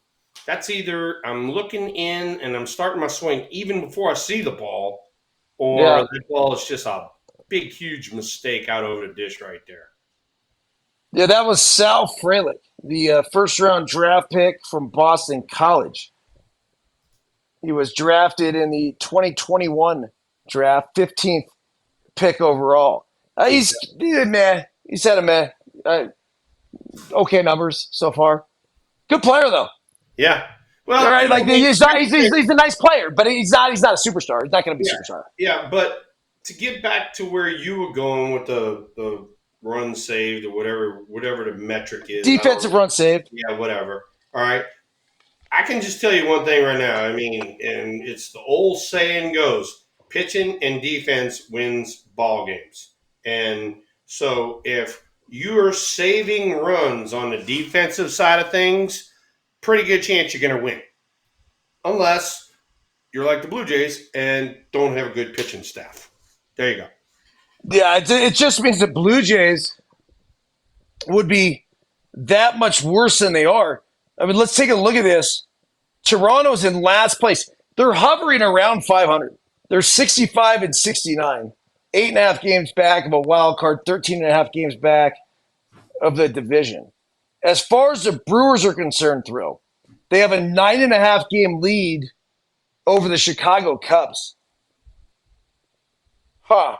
that's either I'm looking in and I'm starting my swing even before I see the ball, or the ball is just a big, huge mistake out over the dish right there. Yeah, that was Sal Frelick, the first-round draft pick from Boston College. He was drafted in the 2021 draft, 15th pick overall. He's meh. He's had a meh. Okay numbers so far. Good player though. Yeah. Well, all right. Like he's a nice player, but he's not a superstar. He's not going to be a superstar. Yeah, but to get back to where you were going with the run saved or whatever the metric is, defensive run saved. Yeah, whatever. All right. I can just tell you one thing right now. I mean, and it's the old saying goes, pitching and defense wins ball games. And so if you're saving runs on the defensive side of things, pretty good chance you're going to win. Unless you're like the Blue Jays and don't have a good pitching staff. There you go. Yeah, it just means the Blue Jays would be that much worse than they are. I mean, let's take a look at this. Toronto's in last place. They're hovering around 500. They're 65 and 69. 8.5 games back of a wild card, 13.5 games back of the division. As far as the Brewers are concerned, Thrill, they have a 9.5 game lead over the Chicago Cubs. Huh.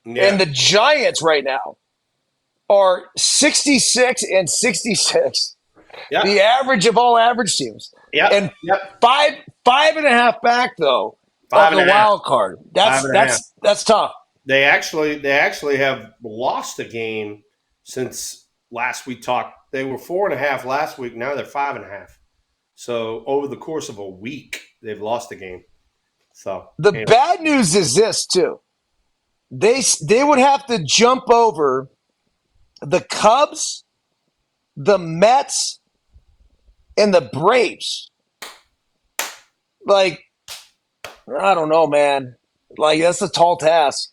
Yeah. And the Giants right now are 66 and 66. Yep. The average of all average teams. Yep. And 5.5 back though of the wild card. That's tough. They actually have lost a game since last we talked. They were 4.5 last week. Now they're 5.5. So over the course of a week, they've lost a game. So the bad news is this too. They would have to jump over the Cubs, the Mets, and the Braves. Like, I don't know, man. Like, that's a tall task.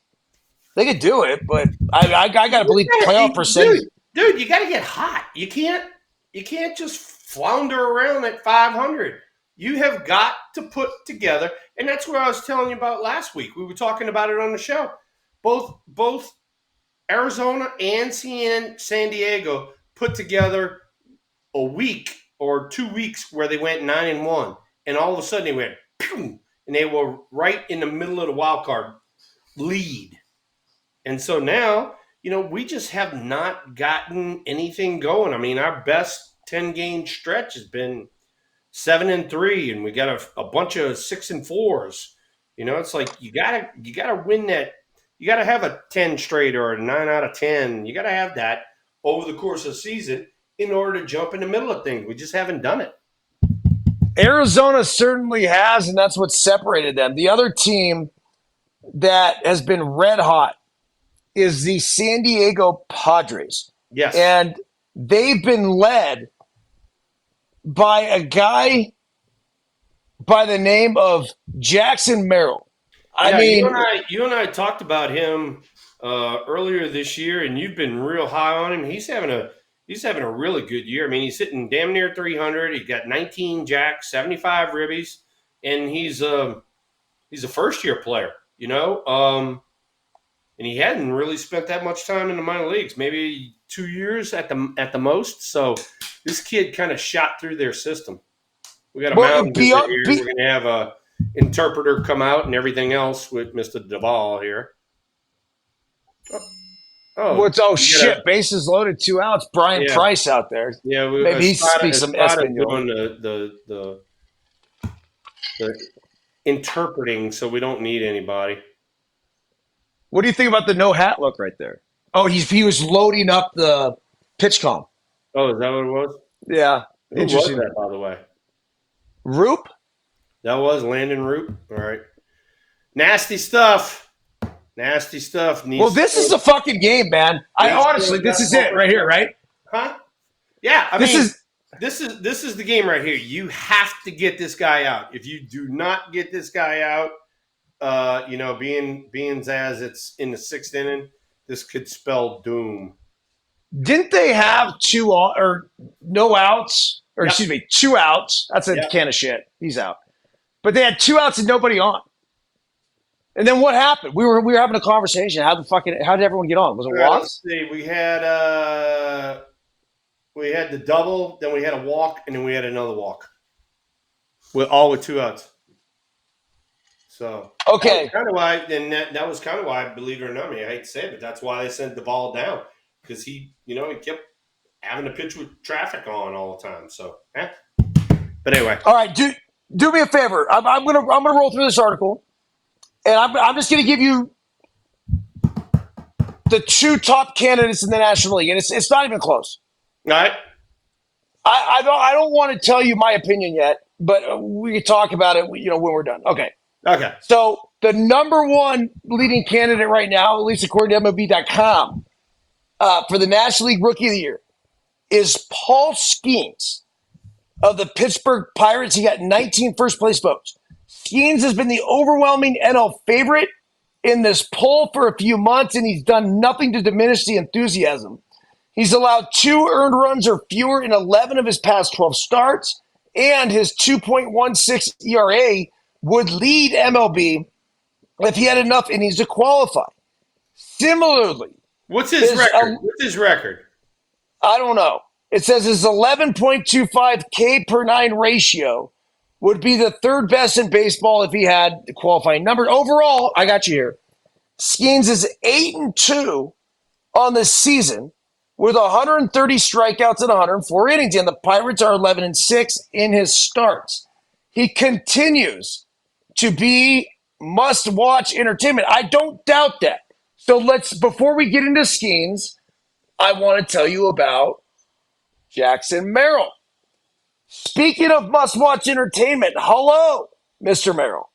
They could do it, but I got to believe playoff percentage. Dude, you got to get hot. You can't just flounder around at 500. You have got to put together, and that's what I was telling you about last week. We were talking about it on the show. Both Arizona and San Diego put together a week or 2 weeks where they went 9-1, and all of a sudden they went, pew, and they were right in the middle of the wild card lead. And so now, we just have not gotten anything going. I mean, our best 10-game stretch has been 7-3, and we got a bunch of 6-4s. It's like you gotta win that. You got to have a 10 straight or a 9 out of 10. You got to have that over the course of the season in order to jump in the middle of things. We just haven't done it. Arizona certainly has, and that's what separated them. The other team that has been red hot is the San Diego Padres. Yes. And they've been led by a guy by the name of Jackson Merrill. I mean, you and I talked about him earlier this year, and you've been real high on him. He's having a really good year. I mean, he's hitting damn near 300. He got 19 jacks, 75 ribbies, and he's a first-year player, and he hadn't really spent that much time in the minor leagues, maybe 2 years at the most. So this kid kind of shot through their system. We got a mountain here. We're going to have a interpreter come out and everything else with Mr. Duvall here. Shit! Bases loaded, 2 outs. Brian Price out there. Yeah, maybe he speaks some Espanol. Doing the interpreting, so we don't need anybody. What do you think about the no hat look right there? Oh, he was loading up the pitch comp. Oh, is that what it was? Yeah, Who interesting. was that, by the way? Roop? That was Landon Roop. All right. Nasty stuff. Nasty stuff. Well, this is the fucking game, man. Honestly, this is it right here, right? Huh? Yeah. This is the game right here. You have to get this guy out. If you do not get this guy out, being as it's in the 6th inning, this could spell doom. Didn't they have no outs? Or Yep. excuse me, 2 outs. That's a Yep. can of shit. He's out. But they had 2 outs and nobody on. And then what happened? We were having a conversation. How did everyone get on? Was it walks? Let's see. We had the double, then we had a walk, and then we had another walk. All with 2 outs. So okay, that was kind of why, believe it or not, I hate to say it, but that's why they sent the ball down, because he kept having to pitch with traffic on all the time. So, but anyway, all right, do me a favor. I'm gonna roll through this article, and I'm just gonna give you the 2 top candidates in the National League, and it's not even close. all right. I don't want to tell you my opinion yet, but we can talk about it, when we're done. Okay. Okay. So the number 1 leading candidate right now, at least according to MLB.com, for the National League Rookie of the Year, is Paul Skeens of the Pittsburgh Pirates. He got 19 first-place votes. Skeens has been the overwhelming NL favorite in this poll for a few months, and he's done nothing to diminish the enthusiasm. He's allowed 2 earned runs or fewer in 11 of his past 12 starts, and his 2.16 ERA would lead MLB if he had enough innings to qualify. Similarly, what's his record? What's his record? I don't know. It says his 11.25 K per 9 ratio would be the 3rd best in baseball if he had the qualifying number. Overall, I got you here. Skeens is 8-2 on the season with 130 strikeouts and 104 innings, and the Pirates are 11-6 in his starts. He continues to be must-watch entertainment. I don't doubt that. So before we get into Skeens, I want to tell you about Jackson Merrill. Speaking of must-watch entertainment, hello, Mr. Merrill.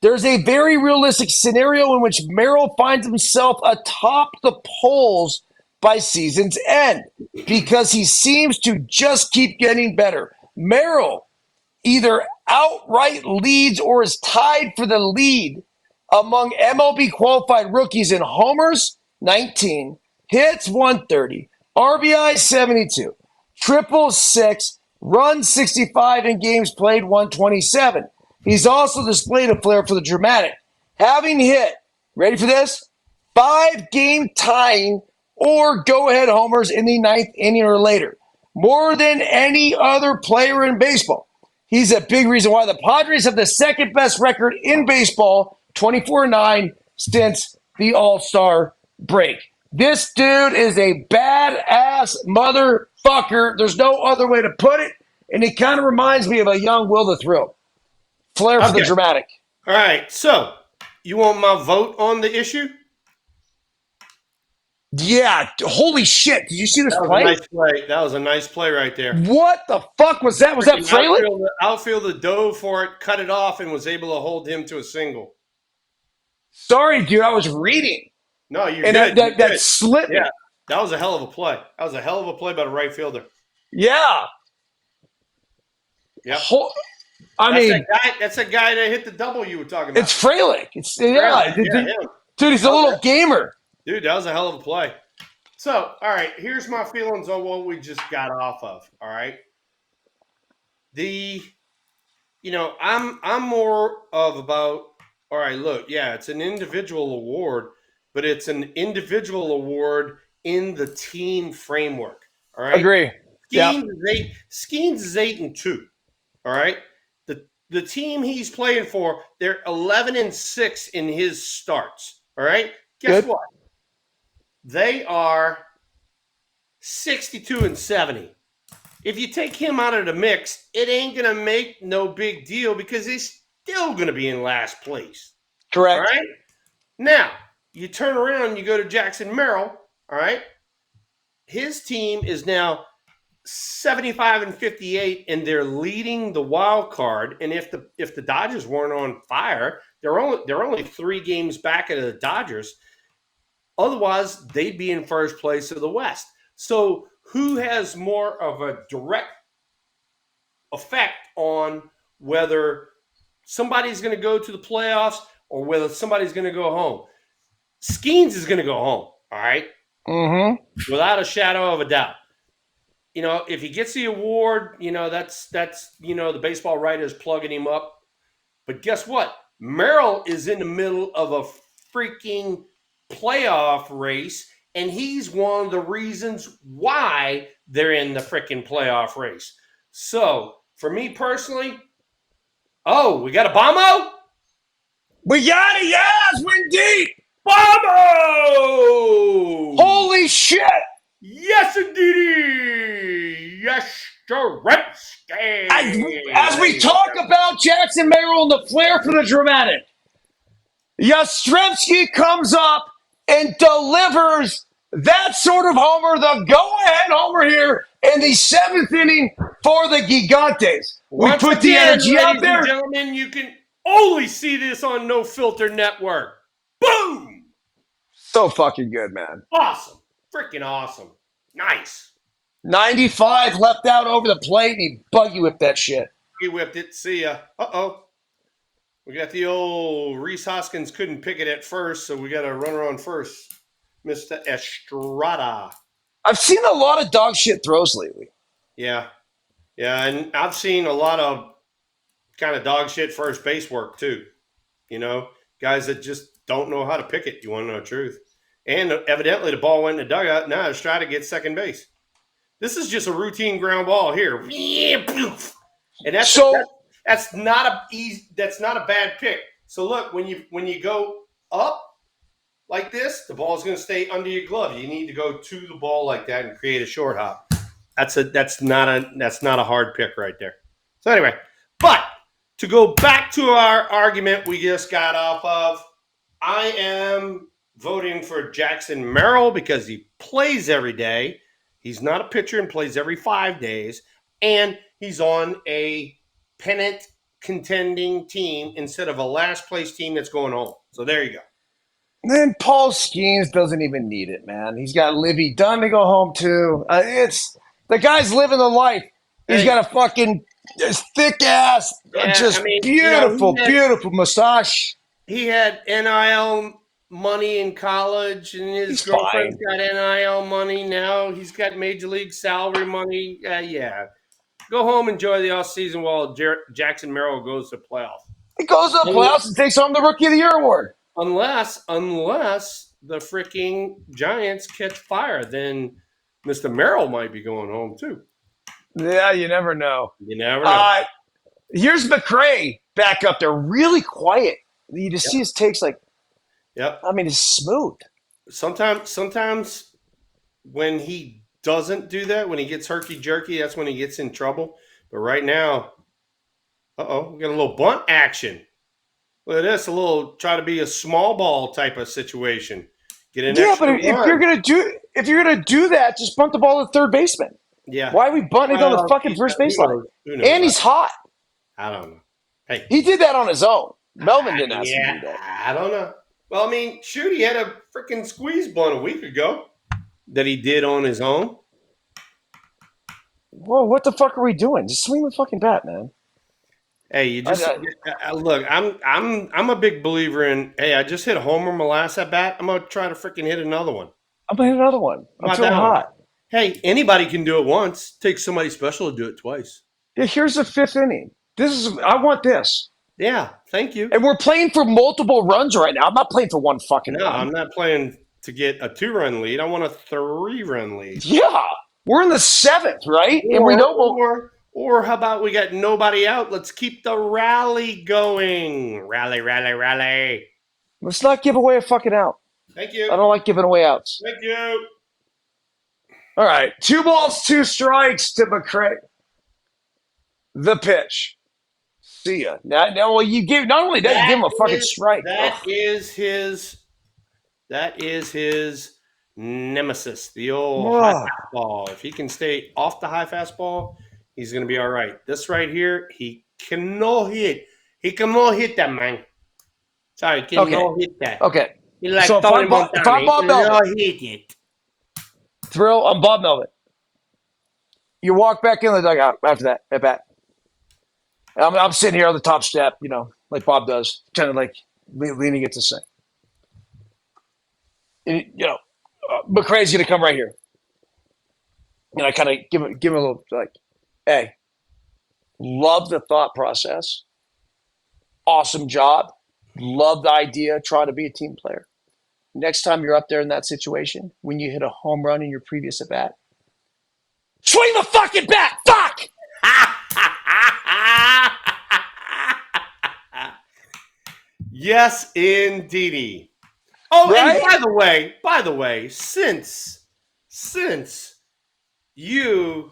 There's a very realistic scenario in which Merrill finds himself atop the polls by season's end because he seems to just keep getting better. Merrill either outright leads or is tied for the lead among MLB qualified rookies in homers, 19, hits, 130, RBI, 72, triples, 6, runs, 65, and games played, 127. He's also displayed a flair for the dramatic, having hit, ready for this, 5 game tying or go-ahead homers in the 9th inning or later, more than any other player in baseball. He's a big reason why the Padres have the 2nd best record in baseball, 24-9, since the All-Star break. This dude is a badass motherfucker. There's no other way to put it. And he kind of reminds me of a young Will the Thrill. Flair for the dramatic. All right. So, you want my vote on the issue? Yeah. Holy shit. Did you see this play? Nice play. That was a nice play right there. What the fuck was that? Was that Fraley? Outfielder dove for it, cut it off, and was able to hold him to a single. Sorry, dude. I was reading. No, you're good. And that slipped me. Yeah. That was a hell of a play. That was a hell of a play by the right fielder. Yeah. Yep. That's a guy that hit the double you were talking about. It's Fraley. Dude, he's a little gamer. Dude, that was a hell of a play. So, all right, here's my feelings on what we just got off of. All right. I'm more of about, all right, look, yeah, it's an individual award, but it's an individual award in the team framework. All right. Agree. Skeens is 8-2. All right. The team he's playing for, they're 11-6 in his starts. All right. Guess what? They are 62-70. If you take him out of the mix, it ain't gonna make no big deal because he's still gonna be in last place. Correct. All right. Now you turn around and you go to Jackson Merrill. All right. His team is now 75-58, and they're leading the wild card. And if the Dodgers weren't on fire, they're only 3 games back of the Dodgers. Otherwise, they'd be in first place of the West. So who has more of a direct effect on whether somebody's going to go to the playoffs or whether somebody's going to go home. Skeens is going to go home, all right? Mm-hmm. Without a shadow of a doubt. If he gets the award, that's the baseball writers plugging him up. But guess what? Merrill is in the middle of a freaking playoff race, and he's one of the reasons why they're in the freaking playoff race. So, for me personally, we got a Bombo? We got it, yes, we're deep. Bombo! Holy shit! Yes, indeed. Yes, Jeremsky. As we talk about Jackson Merrill and the flair for the dramatic, Yastrzemski comes up and delivers that sort of homer, the go-ahead homer here in the 7th inning for the Gigantes. We Once put again, the energy out there. ladies and gentlemen, you can only see this on No Filter Network. Boom! So fucking good, man. Awesome. Freaking awesome. Nice. 95 left out over the plate, and he buggy whipped that shit. He whipped it. See ya. Uh-oh. We got the old Reese Hoskins couldn't pick it at first, so we got a runner on first. Mr. Estrada. I've seen a lot of dog shit throws lately. Yeah. Yeah, and I've seen a lot of kind of dog shit first base work too. Guys that just don't know how to pick it. You want to know the truth. And evidently the ball went in the dugout. Now Estrada gets second base. This is just a routine ground ball here. And that's not a bad pick. So look, when you go up like this, the ball's going to stay under your glove. You need to go to the ball like that and create a short hop. That's not a hard pick right there. So anyway, but to go back to our argument we just got off of, I am voting for Jackson Merrill because he plays every day. He's not a pitcher and plays every 5 days, and he's on a pennant contending team instead of a last place team that's going home. So there you go. Then Paul Skeens doesn't even need it, man. He's got Livy Dunn to go home to. It's the guy's living the life. He's got a fucking thick ass, beautiful mustache. He had NIL money in college, and his girlfriend's got NIL money now. He's got major league salary money. Yeah. Go home, enjoy the offseason while Jackson Merrill goes to playoffs. He goes to the playoffs and takes home the Rookie of the Year award. Unless the freaking Giants catch fire, then Mr. Merrill might be going home too. Yeah, you never know. You never know. Here's McRae back up there, really quiet. You just see his takes like, I mean, it's smooth. Sometimes when he doesn't do that, when he gets herky-jerky, that's when he gets in trouble. But right now, we got a little bunt action. Look at this, try to be a small ball type of situation. Get an extra but if you're gonna do that, just bunt the ball to third baseman. Yeah. Why are we bunting it on the fucking first baseline? And he's hot. I don't know. Hey, he did that on his own. Melvin didn't ask him to do that. I don't know. Well, I mean, shoot, he had a freaking squeeze bunt a week ago that he did on his own. Whoa, what the fuck are we doing? Just swing the fucking bat, man. Hey, you just look. I'm a big believer in. Hey, I just hit a homer my last at bat. I'm gonna try to freaking hit another one. I'm gonna hit another one. I'm feeling hot. Hey, anybody can do it once. Takes somebody special to do it twice. Yeah, here's the 5th inning. I want this. Yeah, thank you. And we're playing for multiple runs right now. I'm not playing for one fucking run. No, I'm not playing to get a 2-run lead. I want a 3-run lead. Yeah, we're in the 7th, right? And we know. Or how about we got nobody out? Let's keep the rally going. Rally, rally, rally. Let's not give away a fucking out. Thank you. I don't like giving away outs. Thank you. All right. 2 balls, 2 strikes to McRae. The pitch. See ya. Now, you give not only that, you give him a fucking strike. That is his nemesis, the old high fastball. If he can stay off the high fastball, he's going to be all right. This right here, he cannot hit. He cannot hit that, man. Sorry, he cannot hit that. Okay. He like so if I'm Bob Melvin, hit it. Thrill, I'm Bob Melvin. You walk back in the dugout after that at bat. I'm sitting here on the top step, like Bob does, kind of like leaning against the sink. And, McCray's going to come right here. And I kind of give him a little, like, hey, love the thought process. Awesome job. Love the idea. Try to be a team player. Next time you're up there in that situation, when you hit a home run in your previous at bat, swing the fucking bat. Fuck! Yes, indeedy. Oh, right? And by the way, since you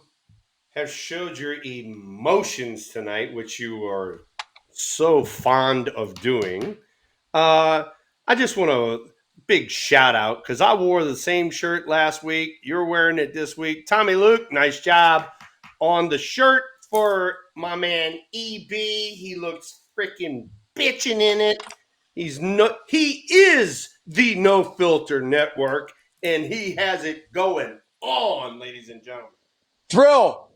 have showed your emotions tonight, which you are so fond of doing, I just want a big shout out because I wore the same shirt last week. You're wearing it this week. Tommy Luke, nice job on the shirt for my man EB. He looks freaking bitching in it. He is the No Filter Network, and he has it going on, ladies and gentlemen. Thrill.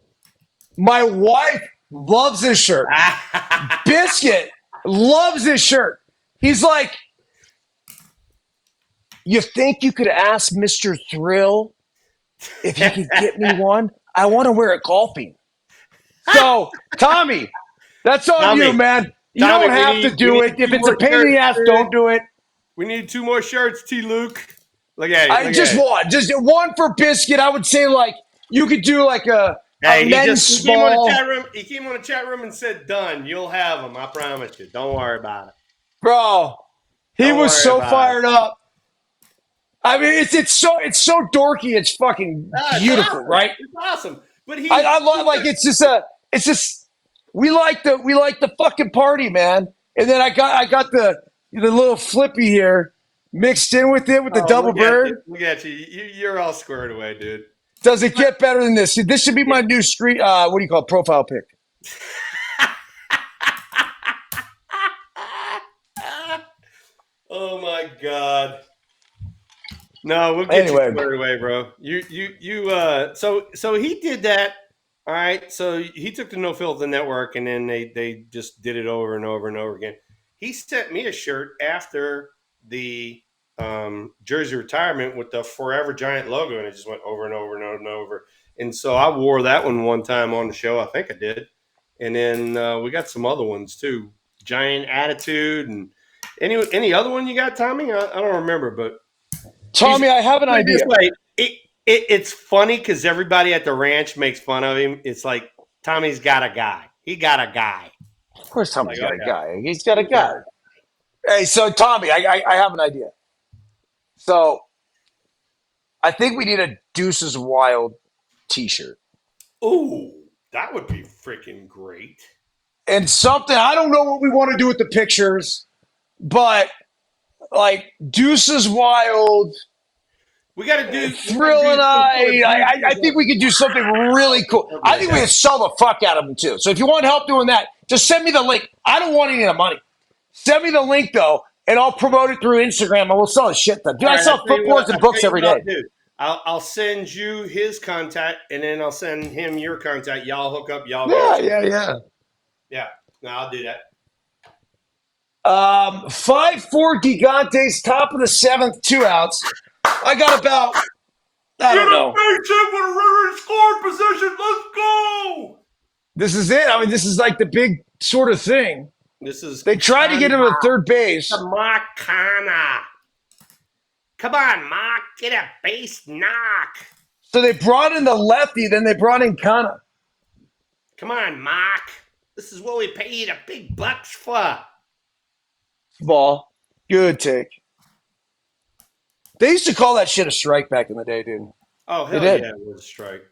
My wife loves this shirt. Biscuit loves this shirt. He's like, you think you could ask Mr. Thrill if he could get me one? I want to wear it golfing. So, Tommy, that's on you, man. You don't have to do it. If it's a pain in the ass, don't do it. We need 2 more shirts, T. Luke. Look at it. Just one for Biscuit. I would say, like, you could do like a men's small. He came on the chat room and said, done. You'll have them. I promise you. Don't worry about it. Bro, he was so fired up. I mean, it's so dorky. It's fucking beautiful, right? It's awesome. But I love, like, it's just we like the fucking party, man. And then I got the little flippy here mixed in with it with the double bird. Look at you. You're all squared away, dude. Does it get better than this? This should be my new street. What do you call it? Profile pic. Oh my God. No, we'll get you squared away, bro. So he did that. All right. So he took the No Filter Network, and then they just did it over and over and over again. He sent me a shirt after the jersey retirement with the Forever Giant logo, and it just went over and over and over and over. And so I wore that one time on the show. I think I did. And then we got some other ones too. Giant Attitude and any other one you got, Tommy? I don't remember, but Tommy, I have an idea. It's funny because everybody at the ranch makes fun of him. It's like Tommy's got a guy. He got a guy. Of course, Tommy's got a guy. He's got a guy. Hey, so Tommy, I have an idea. So I think we need a Deuces Wild T-shirt. Ooh, that would be freaking great. And something, I don't know what we want to do with the pictures, but like Deuces Wild. We got to do Thrill, and I think we could do something really cool. I think we could sell the fuck out of them too. So if you want help doing that, just send me the link. I don't want any of the money. Send me the link though, and I'll promote it through Instagram, and we'll sell the shit then. Dude, I sell footboards and books every day. I'll send you his contact, and then I'll send him your contact. Y'all hook up. Y'all. Yeah. No, I'll do that. 5-4 Gigantes, top of the 7th, 2 outs. I got about, I don't know. Score position. Let's go. This is it. I mean, this is like the big sort of thing. They tried to get him at third base. Mark Kana. Come on, Mark. Get a base knock. So they brought in the lefty, then they brought in Kana. Come on, Mark. This is what we pay you the big bucks for. Ball. Good take. They used to call that shit a strike back in the day, dude. Oh, hell yeah, it was a strike.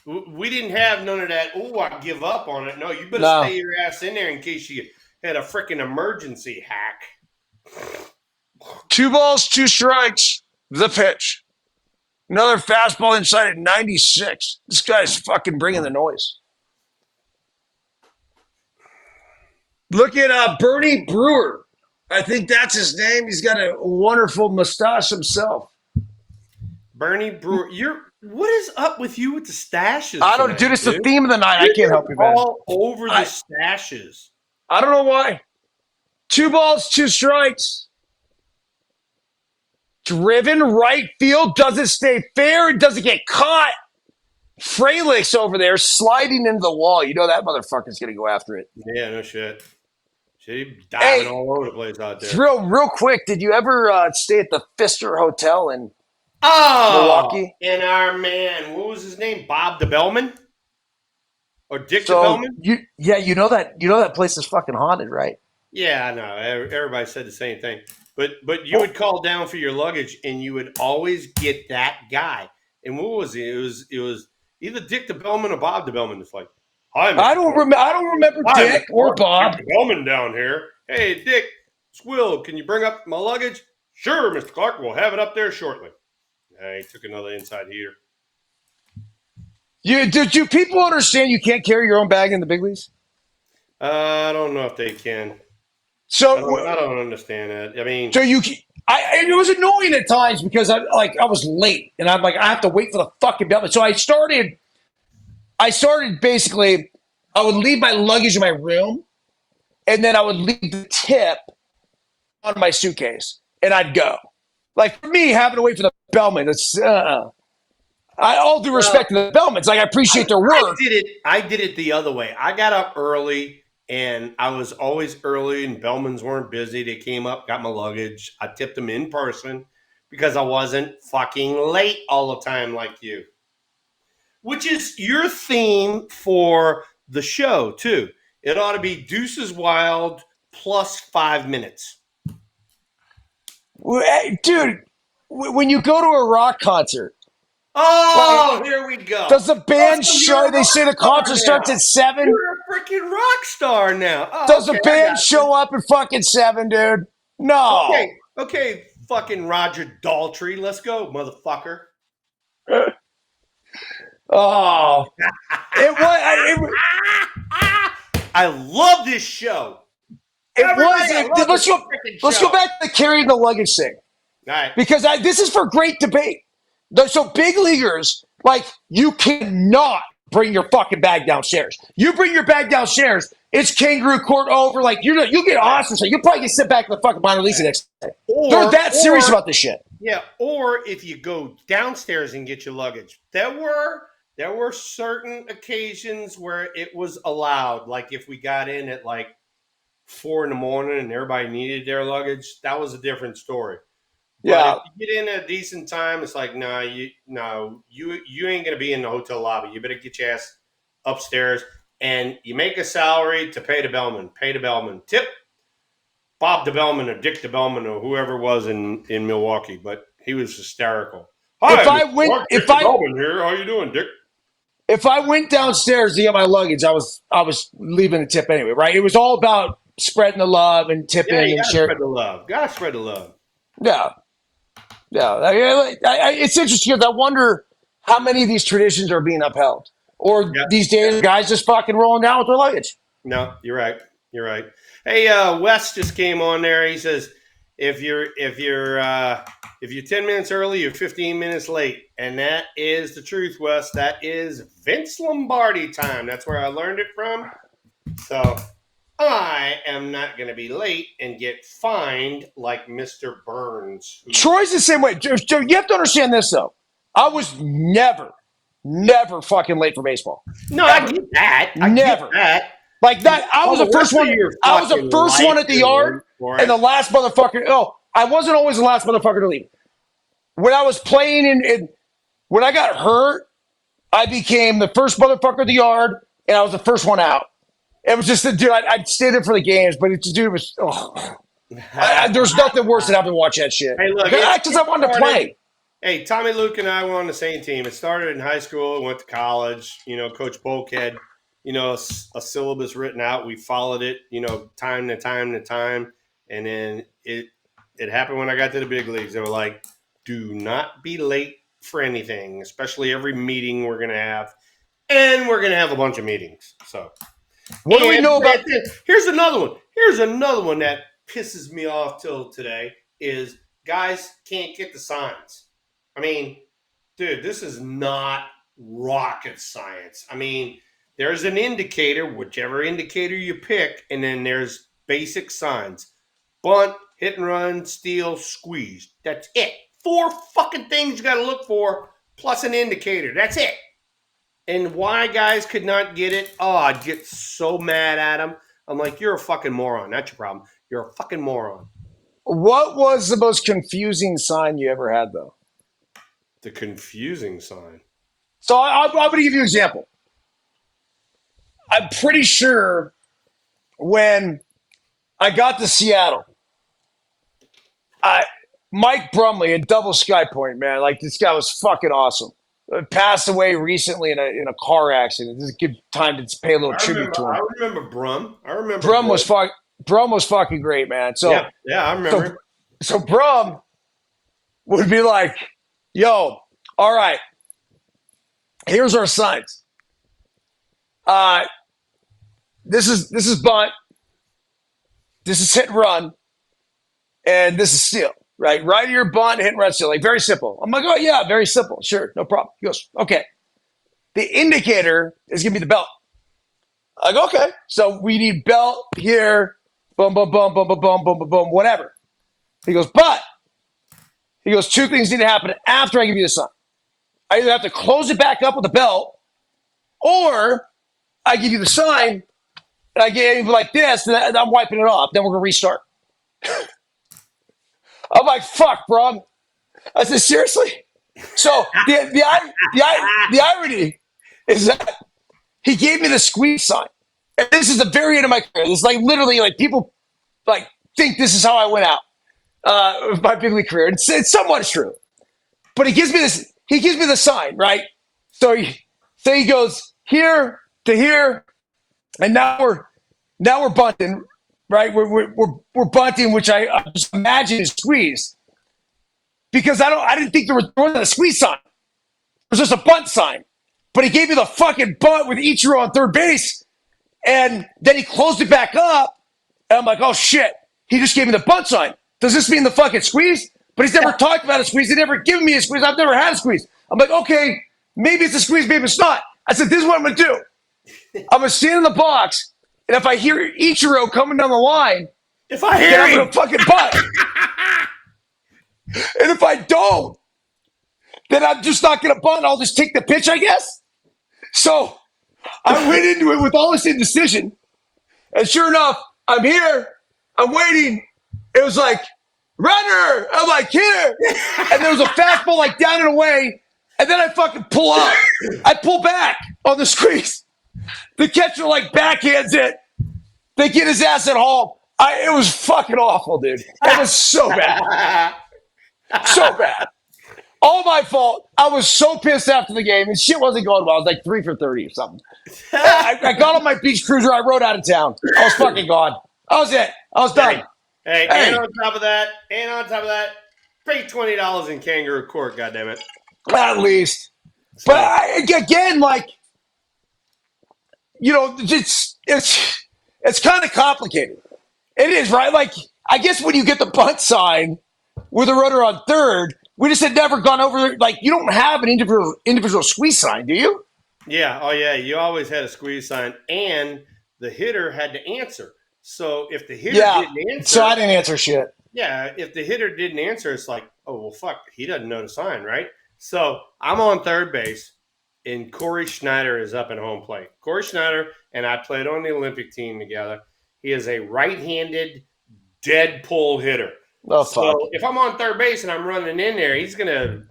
We didn't have none of that, I give up on it. No, you better stay your ass in there in case you had a freaking emergency hack. 2 balls, 2 strikes. The pitch. Another fastball inside at 96. This guy's fucking bringing the noise. Look at Bernie Brewer. I think that's his name. He's got a wonderful mustache himself. Bernie Brewer, What is up with you with the stashes? I don't, tonight, dude. It's the dude? theme of the night. I You're can't help you, man. all over the I, stashes. I don't know why. 2 balls, 2 strikes. Driven right field doesn't stay fair. It doesn't get caught. Frelick's over there sliding into the wall. You know that motherfucker's gonna go after it. Yeah, no shit. She diving Hey, all over the place out there. real quick. Did you ever stay at the Pfister Hotel in Oh, Milwaukee? and our man, what was his name? Bob DeBellman? Or Dick So DeBellman? you know that place is fucking haunted, right? Yeah, I know. Everybody said the same thing. But you would call down for your luggage, and you would always get that guy. And what was it? It was either Dick DeBellman or Bob DeBellman. It's like, hi, Mr. I don't remember Hi, Dick Mr. or Clark. Bob. Dick DeBellman down here. Hey, Dick, it's Will. Can you bring up my luggage? Sure, Mr. Clark. We'll have it up there shortly. He took another inside heater. Do people understand you can't carry your own bag in the big leagues? I don't know if they can. So I don't understand that. I mean, so it was annoying at times because I was late and I'm like I have to wait for the fucking bell. So I started basically I would leave my luggage in my room and then I would leave the tip on my suitcase and I'd go. Like for me, having to wait for the bellman, it's all due respect to the bellmans. Like I appreciate their work. I did it the other way. I got up early, and I was always early, and bellmans weren't busy. They came up, got my luggage. I tipped them in person because I wasn't fucking late all the time like you. Which is your theme for the show too. It ought to be Deuces Wild plus 5 minutes. Dude, when you go to a rock concert, Oh, here we go. does the band so show? They say the concert starts at 7. You're a freaking rock star now. Oh, Does the band show up at fucking 7, dude? No. Okay, fucking Roger Daltrey. Let's go, motherfucker. Oh, I love this show. Let's go back to carrying the luggage thing. All right. Because this is for great debate. So big leaguers, like, you cannot bring your fucking bag downstairs. You bring your bag downstairs, it's kangaroo court over. Like, you get awesome. So you'll probably get sent back to the fucking minor leagues the next day. They're that serious about this shit. Yeah, or if you go downstairs and get your luggage. There were certain occasions where it was allowed. Like if we got in at like 4 a.m. and everybody needed their luggage, that was a different story. Yeah. But if you get in at a decent time, it's like, you ain't gonna be in the hotel lobby. You better get your ass upstairs, and you make a salary to pay the bellman. Pay the bellman. Tip Bob DeBellman or Dick DeBellman or whoever was in Milwaukee, but he was hysterical. Hi, Dick DeBellman here. How you doing, Dick? If I went downstairs to get my luggage, I was leaving a tip anyway, right? It was all about spreading the love and tipping and sharing. Spread the love. Gotta spread the love. Yeah. It's interesting because I wonder how many of these traditions are being upheld, or these days guys just fucking rolling down with their luggage. No, you're right. Hey, Wes just came on there. He says if you're 10 minutes early, you're 15 minutes late, and that is the truth, Wes. That is Vince Lombardi time. That's where I learned it from. So I am not going to be late and get fined like Mr. Byrnes. Troy's the same way. You have to understand this, though. I was never fucking late for baseball. No, I get that. Never. Like that. I was the first one. I was the first one at the yard, and the last motherfucker. Oh, I wasn't always the last motherfucker to leave. When I was playing when I got hurt, I became the first motherfucker at the yard, and I was the first one out. It was just, dude, I'd stay there for the games, but it was, there's nothing worse than having to watch that shit. Hey, look, because I wanted to play. Hey, Tommy Luke and I were on the same team. It started in high school, went to college. Coach Polk had, a syllabus written out. We followed it, time to time. And then it happened when I got to the big leagues. They were like, do not be late for anything, especially every meeting we're going to have. And we're going to have a bunch of meetings. So what do we know about this? Here's another one that pisses me off till today is guys can't get the signs. I mean, Dude, this is not rocket science. I mean, there's an indicator, whichever indicator you pick, and then there's basic signs. Bunt, hit and run, steal, squeeze. That's it. 4 fucking things you got to look for, plus an indicator. That's it. And why guys could not get it? Oh, I'd get so mad at them. I'm like, you're a fucking moron. That's your problem. You're a fucking moron. What was the most confusing sign you ever had, though? The confusing sign. So I'm going to give you an example. I'm pretty sure when I got to Seattle, Mike Brumley at Double Sky Point, man, like this guy was fucking awesome. Passed away recently in a car accident. This is a good time to pay a little tribute to him. I remember Brum. Brum was fucking great, man. So yeah, I remember. So Brum would be like, "Yo, all right, here's our signs. This is bunt. This is hit and run, and this is steal. Right here, bunt, hit and run, steal. Like very simple." I'm like, "Oh yeah, very simple. Sure, no problem." He goes, "Okay. The indicator is gonna be the belt." I go, "Okay. So we need belt here. Boom, boom, boom, boom, boom, boom, boom, boom, boom, whatever." He goes, "But," he goes, "2 things need to happen after I give you the sign. I either have to close it back up with the belt, or I give you the sign, and I get like this, and I'm wiping it off. Then we're gonna restart." I'm like, "Fuck, bro." I said, "Seriously?" So the irony is that he gave me the squeeze sign, and this is the very end of my career. This is like literally like people like think this is how I went out of my big league career. It's somewhat true, but he gives me this. He gives me the sign, right? So he goes here to here, and now we're bunting, right? We're bunting, which I just imagine is squeeze, because I didn't think there wasn't a squeeze sign. It was just a bunt sign, but he gave me the fucking bunt with Ichiro on third base, and then he closed it back up, and I'm like, "Oh shit, he just gave me the bunt sign. Does this mean the fucking squeeze?" But he's never talked about a squeeze. He's never given me a squeeze. I've never had a squeeze. I'm like, "Okay, maybe it's a squeeze, maybe it's not." I said, "This is what I'm going to do. I'm going to stand in the box, and if I hear Ichiro coming down the line, if I hear I'm him, going to fucking bunt. And if I don't, then I'm just not going to bunt. I'll just take the pitch, I guess." So I went into it with all this indecision, and sure enough, I'm here. I'm waiting. It was like, "Runner!" I'm like, "Here!" And there was a fastball like down and away, and then I fucking pull up. I pull back on the squeeze. The catcher like backhands it. They get his ass at home. It was fucking awful, dude. It was so bad. So bad. All my fault. I was so pissed after the game, and shit wasn't going well. I was like 3 for 30 or something. I got on my beach cruiser. I rode out of town. I was fucking gone. That was it. I was done. Hey, and on top of that, pay $20 in kangaroo court, goddammit. At least. So, but again, like, you know, it's kind of complicated. It is, right? Like, I guess when you get the bunt sign with a runner on third, we just had never gone over. Like, you don't have an individual squeeze sign, do you? Yeah. Oh, yeah. You always had a squeeze sign, and the hitter had to answer. So if the hitter didn't answer, so I didn't answer shit. Yeah, if the hitter didn't answer, it's like, oh well, fuck, he doesn't know the sign, right? So I'm on third base, and Corey Schneider is up at home plate. Corey Schneider and I played on the Olympic team together. He is a right-handed dead pull hitter. Oh, so fuck. if I'm on third base and I'm running in there, he's gonna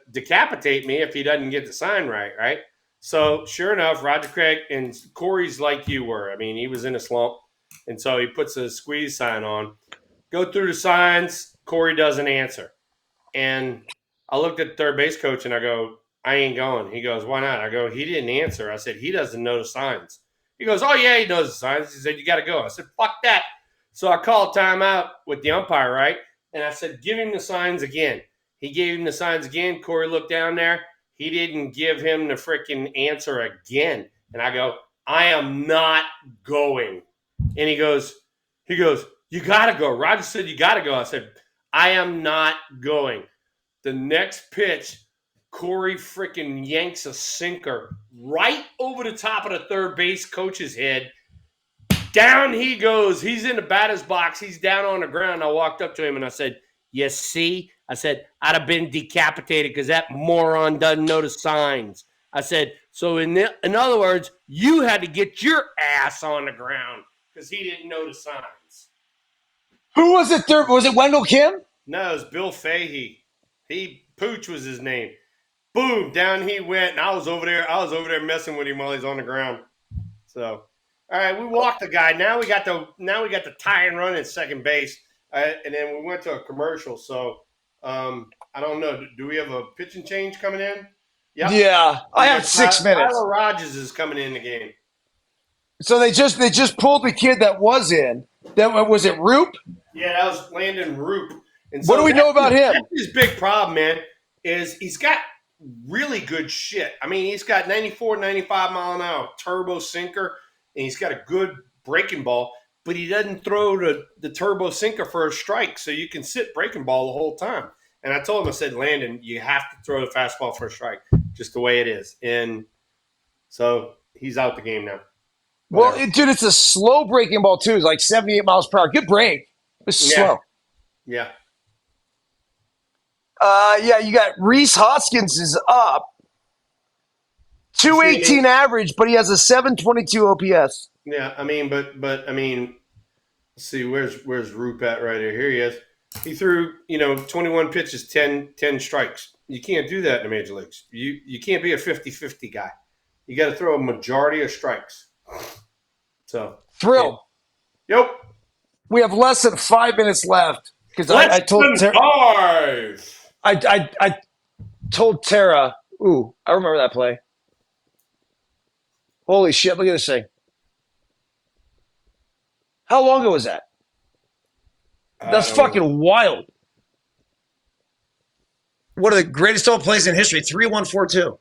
decapitate me if he doesn't get the sign right? So sure enough, Roger Craig and Corey's like you were. I mean, he was in a slump, and so he puts a squeeze sign on. Go through the signs. Corey doesn't answer, and I looked at the third base coach and I go, "I ain't going." He goes, "Why not?" I go, "He didn't answer." I said, "He doesn't know the signs." He goes, "Oh yeah, he knows the signs." He said, "You got to go." I said, "Fuck that." So I called timeout with the umpire, right? And I said, "Give him the signs again." He gave him the signs again. Corey looked down there. He didn't give him the freaking answer again. And I go, "I am not going." And he goes, "You got to go." Roger said, "You got to go." I said, "I am not going." The next pitch, Corey freaking yanks a sinker right over the top of the third base coach's head. Down he goes. He's in the batter's box. He's down on the ground. I walked up to him and I said, "You see?" I said, "I'd have been decapitated because that moron doesn't know the signs." I said, "So in other words, you had to get your ass on the ground because he didn't know the signs." Who was it third? Was it Wendell Kim? No, it was Bill Fahey. Pooch was his name. Boom, down he went, and I was over there messing with him while he's on the ground. So, all right, we walked the guy. Now we got the tie and run at second base, and then we went to a commercial. So, I don't know. Do we have a pitching change coming in? Yep. Yeah, I have 6 minutes. Tyler Rogers is coming in the game. So they just pulled the kid that was in. That was it, Roop? Yeah, that was Landon Roop. And so what do we know about him? That's his big problem, man, is he's got really good shit. I mean, he's got 94, 95 mile an hour turbo sinker, and he's got a good breaking ball, but he doesn't throw the turbo sinker for a strike, so you can sit breaking ball the whole time. And I told him, I said, "Landon, you have to throw the fastball for a strike, just the way it is." And so he's out the game now. Well, dude, it's a slow breaking ball, too. It's like 78 miles per hour. Good break. It's slow. Yeah. Yeah, you got Reese Hoskins is up. 218 average, but he has a 722 OPS. Yeah, I mean, but I mean, let's see, where's Roop at right here? Here he is. He threw, 21 pitches, 10 strikes. You can't do that in the major leagues. You can't be a 50-50 guy. You got to throw a majority of strikes. So Thrill. Yeah. Yep. We have less than 5 minutes left because I told Tara. I told Tara. Ooh, I remember that play. Holy shit! Look at this thing. How long ago was that? That's fucking wild. One of the greatest double plays in history. 3-1-4-2.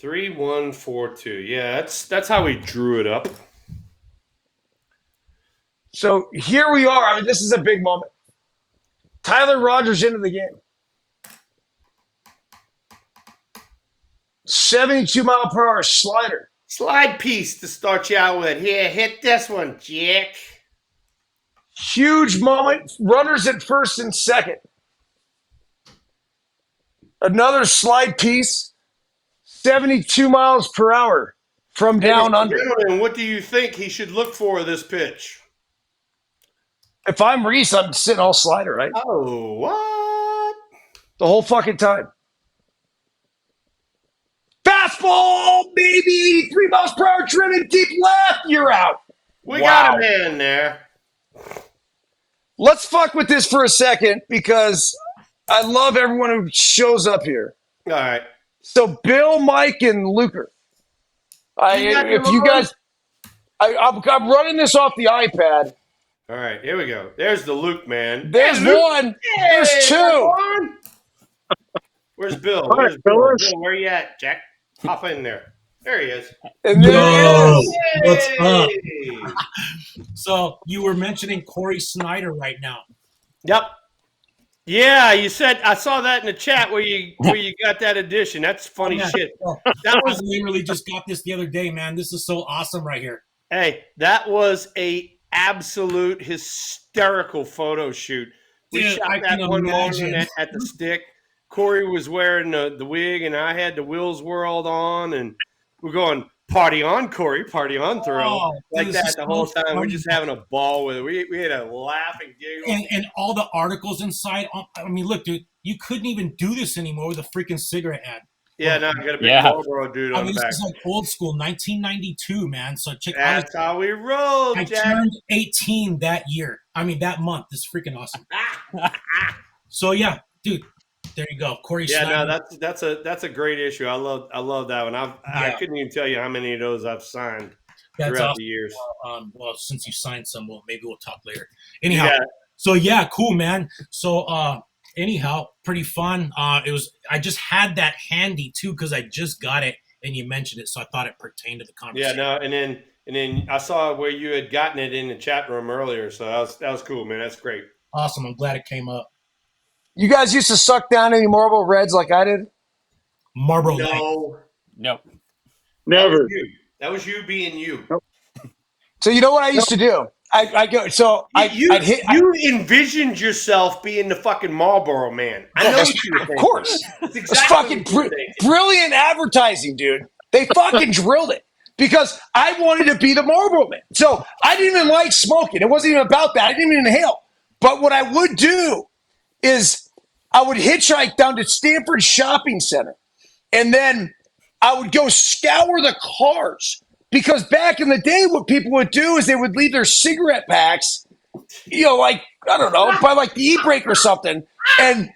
3-1-4-2. Yeah, that's how we drew it up. So here we are. I mean, this is a big moment. Tyler Rogers into the game. 72 mile per hour slider. Slide piece to start you out with. Here, hit this one, Jack. Huge moment. Runners at first and second. Another slide piece. 72 miles per hour from down under. And what do you think he should look for this pitch? If I'm Reese, I'm sitting all slider, right? Oh, what? The whole fucking time. Fastball, baby! 83 miles per hour, trimming deep left. You're out. We got a man there. Let's fuck with this for a second because I love everyone who shows up here. All right. So Bill, Mike, and Luker. I'm running this off the iPad. All right, here we go. There's the Luke man. There's one. There's two. Where's Bill? Where's Bill? Bill, where you at, Jack? Hop in there. There he is. And there he is. What's up? So you were mentioning Corey Snyder right now. Yep. Yeah, you said I saw that in the chat where you got that edition. That's funny shit. That was literally just got this the other day, man. This is so awesome right here. Hey, that was a absolute hysterical photo shoot. We shot that one morning at the Stick. Corey was wearing the wig, and I had the Will's World on, and we're going, "Party on, Corey, party on, Thrill." Like that the whole time. We're just having a ball with it. We had a laughing giggle. And all the articles inside. I mean, look, dude, you couldn't even do this anymore with a freaking cigarette ad. Yeah, no, I got a big Marlboro dude on the back. This is like old school, 1992, man. So check out. That's how we roll, Jack. I turned 18 that year. I mean, that month. This is freaking awesome. So yeah, dude, there you go, Corey. Yeah, Snyder. no, that's a great issue. I love that one. I couldn't even tell you how many of those I've signed throughout the years. Well, since you signed some, maybe we'll talk later. Anyhow, so yeah, cool, man. So anyhow, pretty fun. I just had that handy too because I just got it and you mentioned it, so I thought it pertained to the conversation. Yeah, no, and then I saw where you had gotten it in the chat room earlier, so that was cool, man. That's great. Awesome. I'm glad it came up. You guys used to suck down any Marlboro Reds like I did? Marlboro Light. No. Nope. Never. That was you being you. So you know what I used to do? I'd hit. You envisioned yourself being the fucking Marlboro man. I know what you were Of thinking. course. It's It's exactly fucking what you were thinking. brilliant advertising, dude. They fucking drilled it because I wanted to be the Marlboro man. So I didn't even like smoking. It wasn't even about that. I didn't even inhale. But what I would do is I would hitchhike down to Stanford Shopping Center, and then I would go scour the cars. Because back in the day, what people would do is they would leave their cigarette packs, like, I don't know, by like the e-brake or something. And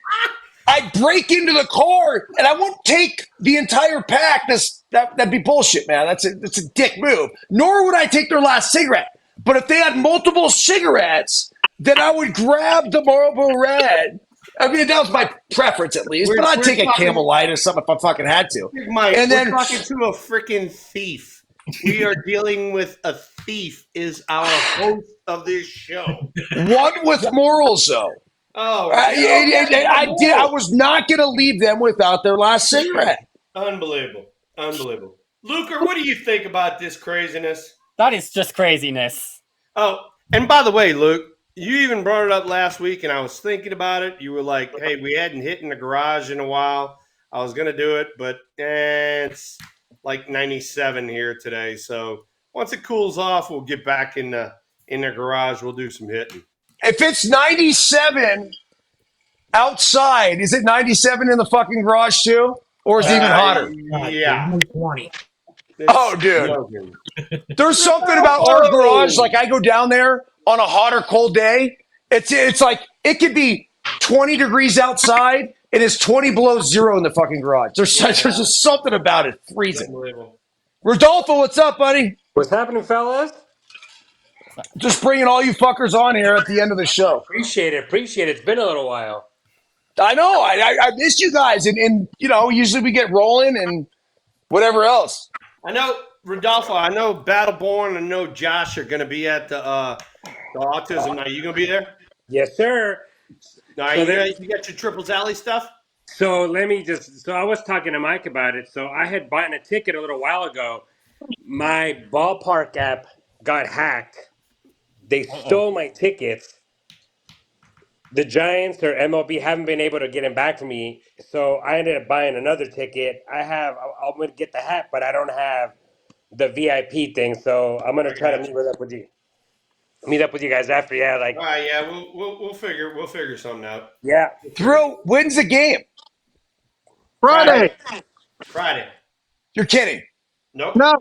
I'd break into the car and I wouldn't take the entire pack. That'd be bullshit, man. That's a dick move. Nor would I take their last cigarette. But if they had multiple cigarettes, then I would grab the Marlboro Red. I mean, that was my preference at least. But I'd take a Camel Light or something if I fucking had to. Mike, and then we're talking to a freaking thief. We are dealing with a thief is our host of this show. One with morals, though. Oh, I was not going to leave them without their last cigarette. Unbelievable. Luker, what do you think about this craziness? That is just craziness. Oh, and by the way, Luke, you even brought it up last week, and I was thinking about it. You were like, hey, we hadn't hit in the garage in a while. I was going to do it, but it's like 97 here today. So once it cools off, we'll get back in the garage. We'll do some hitting. If it's 97 outside, is it 97 in the fucking garage too? Or is it even hotter? Yeah. 20. Oh, dude. There's something about our garage. Like I go down there on a hot or cold day. It's like it could be 20 degrees outside and it's 20 below zero in the fucking garage. There's just something about it freezing. Rodolfo, what's up, buddy? What's happening, fellas? Just bringing all you fuckers on here at the end of the show. Appreciate it. It's been a little while. I know. I missed you guys. And usually we get rolling and whatever else. I know, Rodolfo, I know Battleborn, I know Josh are going to be at the Autism Night. You going to be there? Yes, sir. All right, you got your Triples Alley stuff? So I was talking to Mike about it. So I had bought a ticket a little while ago. My ballpark app got hacked. They stole my tickets. The Giants or MLB haven't been able to get them back to me. So I ended up buying another ticket. I'm going to get the hat, but I don't have the VIP thing. So I'm going to try to meet up with you guys after. Yeah. Like, all right. Yeah. We'll figure something out. Yeah. Thrill wins the game. Friday. You're kidding. Nope. No.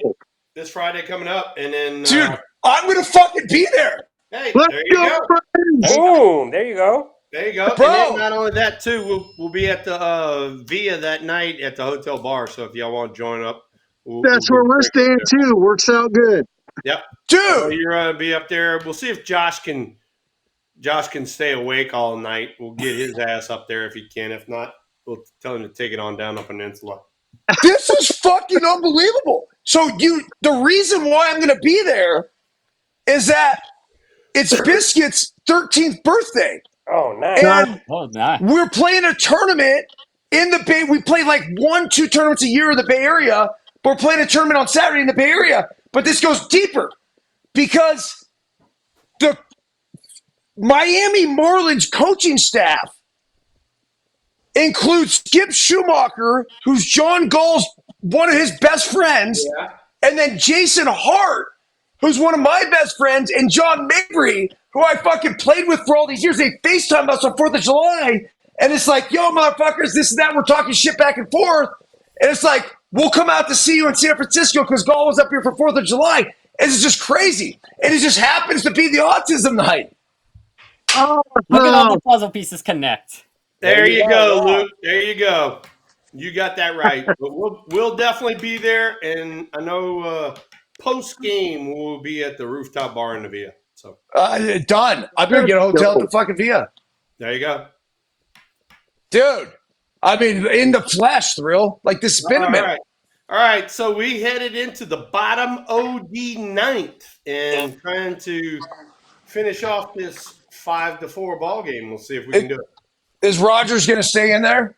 This Friday coming up. And then. Dude, I'm going to fucking be there. Hey, there you go. Boom. There you go. There you go. Bro. And then not only that, too, we'll be at the Via that night at the hotel bar. So if y'all want to join up. That's where we're staying, too. Works out good. Yep. Dude. So you're going to be up there. We'll see if Josh can stay awake all night. We'll get his ass up there if he can. If not, we'll tell him to take it on down the peninsula. This is fucking unbelievable. So the reason why I'm going to be there is that it's Biscuit's 13th birthday. Oh, nice. And nice. we're playing a tournament in the Bay. We play like 1-2 tournaments a year in the Bay Area. But we're playing a tournament on Saturday in the Bay Area. But this goes deeper because the Miami Marlins coaching staff includes Skip Schumacher, who's John Gall's one of his best friends, and then Jason Hart, who's one of my best friends, and John Mabry, who I fucking played with for all these years. They FaceTime us on 4th of July, and it's like, yo, motherfuckers, this and that. We're talking shit back and forth. And it's like, we'll come out to see you in San Francisco because Gall was up here for 4th of July. And it's just crazy. And it just happens to be the Autism Night. Oh, Look at all the puzzle pieces connect. There you go, Luke. There you go. You got that right. But we'll definitely be there, and I know post game we'll be at the rooftop bar in the Via. So Done. I'm gonna get a hotel at the fucking Via. there you go. Dude, I mean, in the flesh, Thrill. Like, this has been a minute. All right. So we headed into the bottom OD ninth and trying to finish off this 5-4 ball game. We'll see if we can do it. Is Rogers going to stay in there?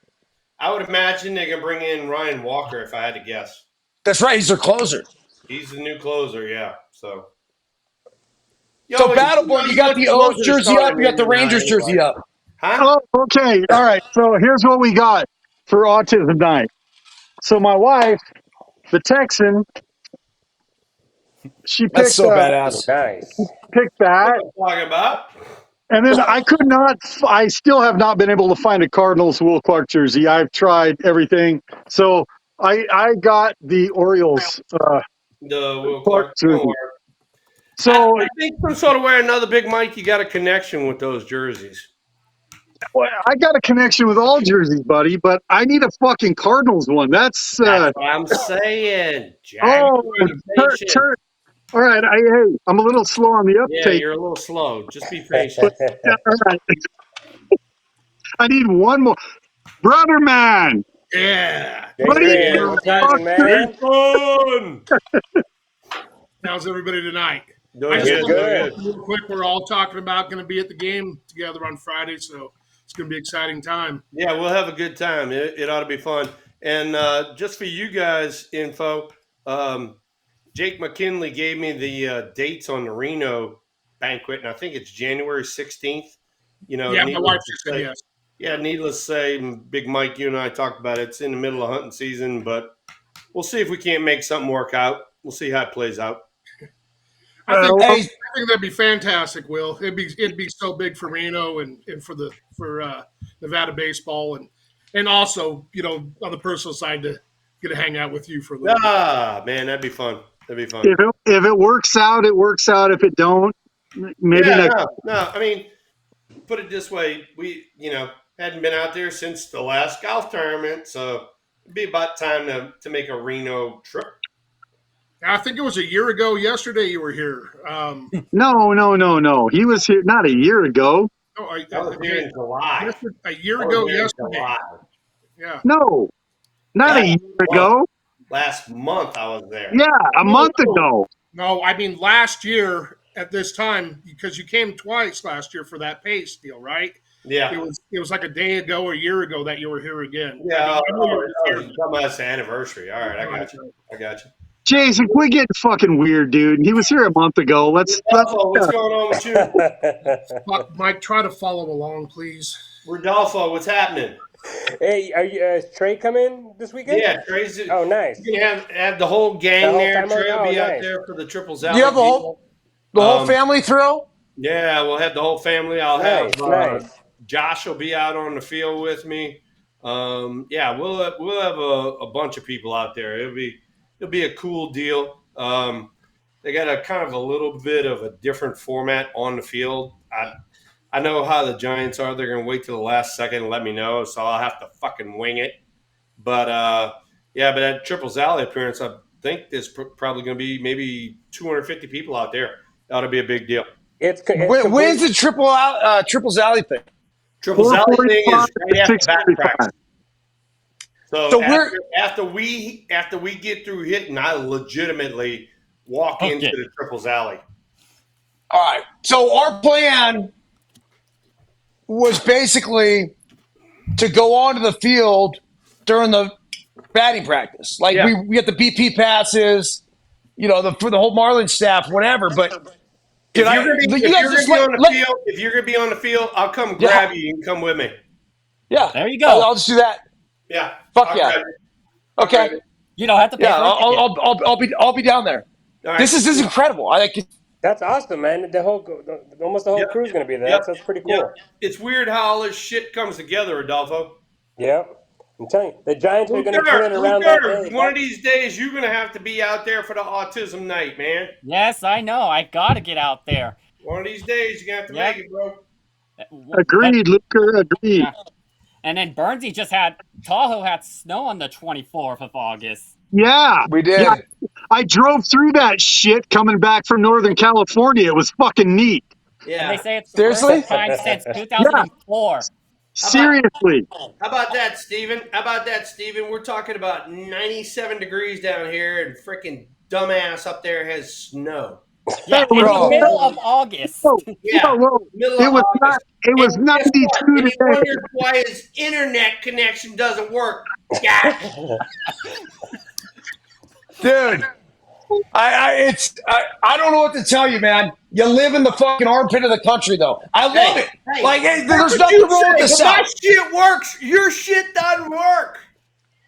I would imagine they can bring in Ryan Walker if I had to guess. That's right. He's their closer. He's the new closer, yeah. So Battle Boy, you got the O's jersey up. You got the Rangers jersey up. Huh? Oh, okay. All right. So here's what we got for autism night. So my wife, the Texan, she picked That's so badass. Nice. picked that. What I'm talking about? And then I still have not been able to find a Cardinals Will Clark jersey. I've tried everything. So I got the Orioles The Will Clark jersey. jersey. So I think from sort of wearing another big Mike, you got a connection with those jerseys. well, I got a connection with all jerseys, buddy, but I need a fucking Cardinals one. That's That's what I'm saying. oh, Patient. turn. All right, hey, I'm a little slow on the Yeah, uptake. you're a little slow. Just be patient. Yeah, all right. I need one more, brother man. Yeah. What are you Adrian, doing, what's happening, man? Fun. How's everybody tonight? Doing I just good, wanted doing to good. real quick. We're all talking about going to be at the game together on Friday, so it's going to be an exciting time. Yeah, we'll have a good time. It ought to be fun. And just for you guys' info, Jake McKinley gave me the dates on the Reno banquet, and I think it's January 16th. You know, Yeah, my wife needless just to said say- yes. Yeah, needless to say, Big Mike, you and I talked about it. It's in the middle of hunting season, but we'll see if we can't make something work out. We'll see how it plays out. I think, Hey, I think that'd be fantastic, Will. It'd be so big for Reno and for Nevada baseball and also, you know, on the personal side to get to hang out with you for a little bit. Ah, man, that'd be fun. That'd be fun. If it works out, it works out. If it don't, maybe Yeah, next. no. I mean, put it this way: we, hadn't been out there since the last golf tournament, so it'd be about time to make a Reno trip. I think it was a year ago yesterday you were here. No. He was here not a year ago. I was here in July. A year I was ago here in yesterday. July. Yeah. No, not a year ago. Last month I was there. Yeah, a month ago. No, I mean last year at this time, because you came twice last year for that pace deal, right? Yeah. It was like a day ago or a year ago that you were here again. Yeah, I know you were here. talking about the anniversary. All right, I got you. Jason, we're getting fucking weird, dude. He was here a month ago. Let's Rodolfo, what's going on with you? Mike, try to follow along, please. Rodolfo, what's happening? Hey, are you Trey coming this weekend? Yeah, Trey's. Oh, nice. You can have the whole gang The whole there. family? Trey will be Oh, out nice. there for the triples do out. you have the whole family through? Yeah, we'll have the whole family. I'll Nice, have nice. Josh will be out on the field with me. Yeah, we'll have a bunch of people out there. It'll be a cool deal. They got a kind of a little bit of a different format on the field. I know how the Giants are. They're going to wait till the last second and let me know, so I'll have to fucking wing it. But but at Triples Alley appearance, I think there's probably going to be maybe 250 people out there. That ought to be a big deal. When's the Triples Alley thing? Triples Alley thing is right after back 6:45. practice. So So after we get through hitting, I legitimately walk into the Triples Alley. All right. So our plan was basically to go onto the field during the batting practice. Like we get the BP passes, for the whole Marlins staff, whatever. But If you're going to be on the field, I'll come grab you. You can come with me. Yeah. There you go. I'll just do that. Yeah. Fuck I'll yeah. grab you. Okay. You don't have to pay Yeah. for a ticket. I'll be down there. All right. This is incredible. I like it. That's awesome, man. Almost the whole crew's going to be there. Yep. That's pretty cool. Yep. It's weird how all this shit comes together, Rodolfo. Yep. I'm telling you, the Giants are going to turn it around that day. One of these days, you're going to have to be out there for the autism night, man. Yes, I know. I got to get out there. One of these days, you're going to have to make it, bro. Agreed, Luker. Agreed. Yeah. And then Burnsy Tahoe had snow on the 24th of August. Yeah, We did. Yeah. I drove through that shit coming back from Northern California. It was fucking neat. Yeah. And they say it's the Seriously? first time since 2004. Seriously. How about that, Steven? We're talking about 97 degrees down here, and freaking dumbass up there has snow. Yeah, Hey, in bro. the middle of August. Whoa, Yeah. whoa. Middle It of was August. It was And guess what? 92 And he today. wonders why his internet connection doesn't work. Yeah. Dude, I don't know what to tell you, man. You live in the fucking armpit of the country, though. I love it. Like, hey, there's nothing wrong with the But my South. shit works. Your shit doesn't work.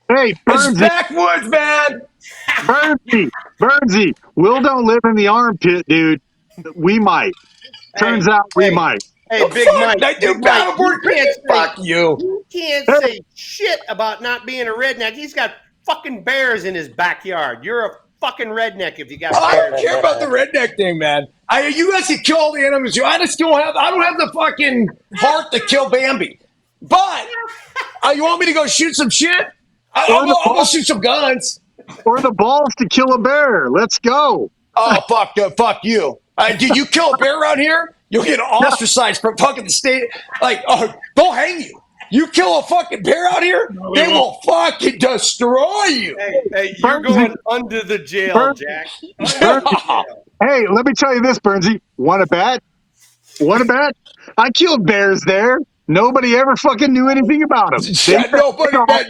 Hey, It's Burnsy, backwoods, man. Burnsy, Will don't live in the armpit, dude. We might. Turns out we might. Hey, Big Fuck, Mike. I do Big Mike, paddleboard. Fuck you. You can't say shit about not being a redneck. He's got fucking bears in his backyard. You're a fucking redneck if you got I bears. don't care about the redneck thing, man. You guys can kill all the animals. I don't have the fucking heart to kill Bambi. But you want me to go shoot some shit? I'll go shoot some guns. Or the balls to kill a bear. Let's go. Oh, fuck you. Did you kill a bear around here? You'll get ostracized from fucking the state. Like, they'll hang you. You kill a fucking bear out here, they will fucking destroy you. Hey, you're going under the jail, Jack. Hey, let me tell you this, Burnsy. Want a bet? I killed bears there. Nobody ever fucking knew anything about them.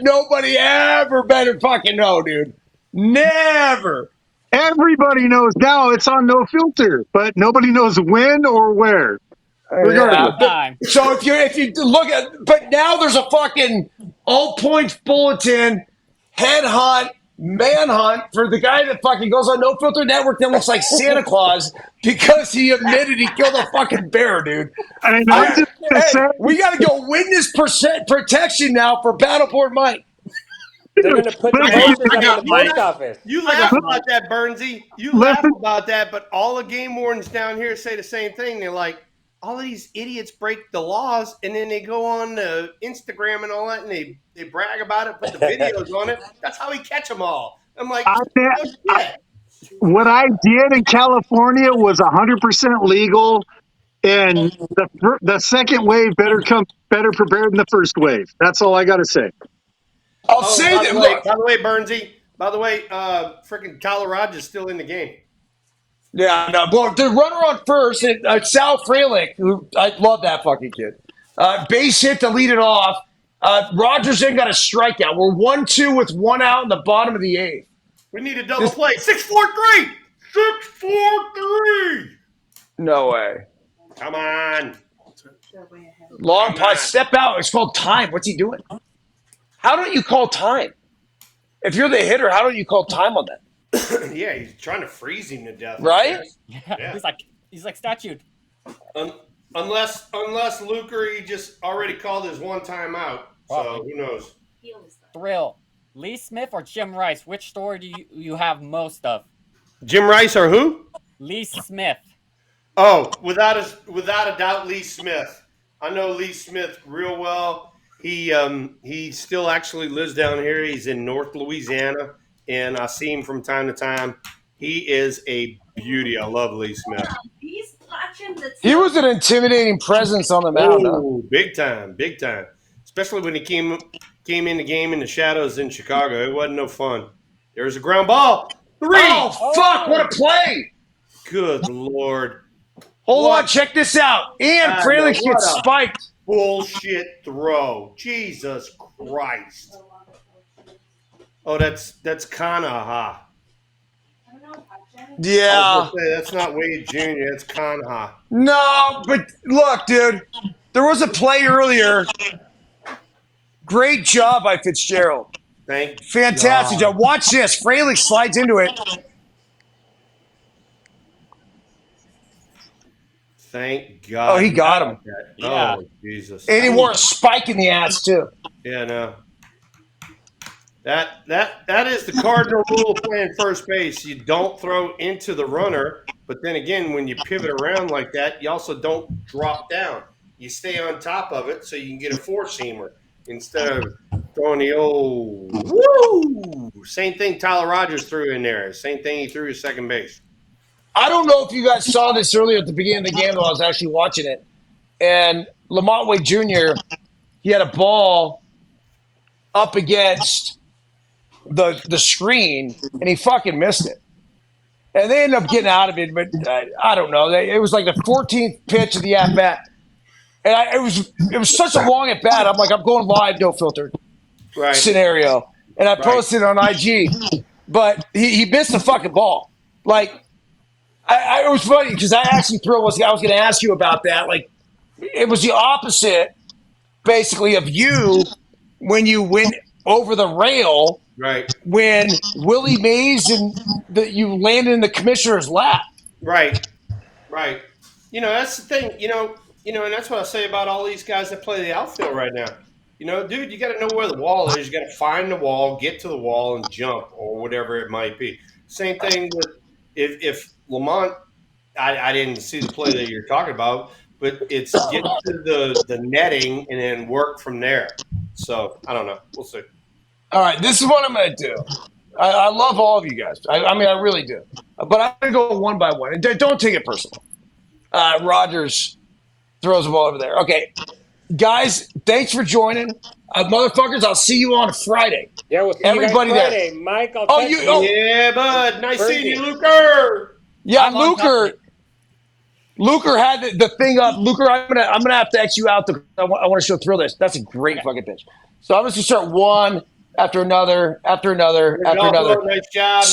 Nobody ever better fucking know, dude. Never. Everybody knows now it's on No Filter, but nobody knows when or where. Time. So if you look at, but now there's a fucking all points bulletin, headhunt, manhunt for the guy that fucking goes on No Filter Network that looks like Santa Claus because he admitted he killed a fucking bear, dude. We got to go witness protection now for Battleborn Mike. They're going to put the posters up in the post office. You laugh about that, Burnsy. You laugh about that, but all the game wardens down here say the same thing. They're like, all of these idiots break the laws, and then they go on Instagram and all that, and they brag about it, put the videos on it. That's how we catch them all. I'm like, what I did in California was 100% legal, and the second wave better prepared than the first wave. That's all I got to say. I'll say that. By the way, Burnsy. By the way, freaking Colorado's still in the game. Yeah, no. Well, the runner on first, Sal Frelick, who I love that fucking kid. Base hit to lead it off. Rogers then got a strikeout. We're 1-2 with one out in the bottom of the eighth. We need a double play. 6-4-3. 6-4-3. No way. Come on. Long pause. Step out. It's called time. What's he doing? How don't you call time? If you're the hitter, how don't you call time on that? Yeah, he's trying to freeze him to death. Right? Yeah. He's like statued. Unless Luckery just already called his one time out. So who knows? Thrill. Lee Smith or Jim Rice? Which story do you have most of? Jim Rice or who? Lee Smith. Oh, without a doubt, Lee Smith. I know Lee Smith real well. He still actually lives down here. He's in North Louisiana, and I see him from time to time. He is a beauty. I love Lee Smith. He was an intimidating presence on the mound. Oh, big time. Especially when he came in the game in the shadows in Chicago. It wasn't no fun. There was a ground ball. 3. Oh, fuck. What a play. Good Lord. Hold on. Check this out. And Frelick gets spiked. Bullshit throw. Jesus Christ. Oh, that's Kanaha. Yeah. That's not Wade Jr. That's Kanaha. No, but look, dude. There was a play earlier. Great job by Fitzgerald. Fantastic job. Watch this. Frelick slides into it. Thank God. Oh, he got him. Yeah. Oh, Jesus. And he wore a spike in the ass, too. Yeah, no. That is the cardinal rule of playing first base. You don't throw into the runner, but then again, when you pivot around like that, you also don't drop down. You stay on top of it so you can get a four-seamer instead of throwing the old woo. Same thing Tyler Rogers threw in there. Same thing he threw to second base. I don't know if you guys saw this earlier at the beginning of the game while I was actually watching it. And Lamont Wade Jr., he had a ball up against the screen, and he fucking missed it. And they ended up getting out of it, but I don't know. It was like the 14th pitch of the at-bat. And it was such a long at bat. I'm like, I'm going live, no filter Right. scenario. And I posted it on IG. But he missed the fucking ball. Like, it was funny because I actually I was going to ask you about that. Like, it was the opposite, basically, of you when you went over the rail. Right. When Willie Mays and you landed in the commissioner's lap. Right. Right. You know, that's the thing. You know, and that's what I say about all these guys that play the outfield right now. You know, dude, you got to know where the wall is. You got to find the wall, get to the wall, and jump, or whatever it might be. Same thing with if Lamont. I didn't see the play that you're talking about, but it's get to the netting and then work from there. So I don't know. We'll see. All right, this is what I'm going to do. I love all of you guys. I mean, I really do. But I'm going to go one by one. And don't take it personal. Rogers throws the ball over there. Okay, guys, thanks for joining. Motherfuckers, I'll see you on Friday. Yeah, we'll see Everybody you guys Friday. there. Mike, I'll catch you. Yeah, bud. Nice seeing you, Luker. Yeah, Luker had the thing up. Luker, I'm gonna have to X you out. I want to show Thrill this. That's a great fucking pitch. So I'm just gonna start one after another, after another, after another. Nice job.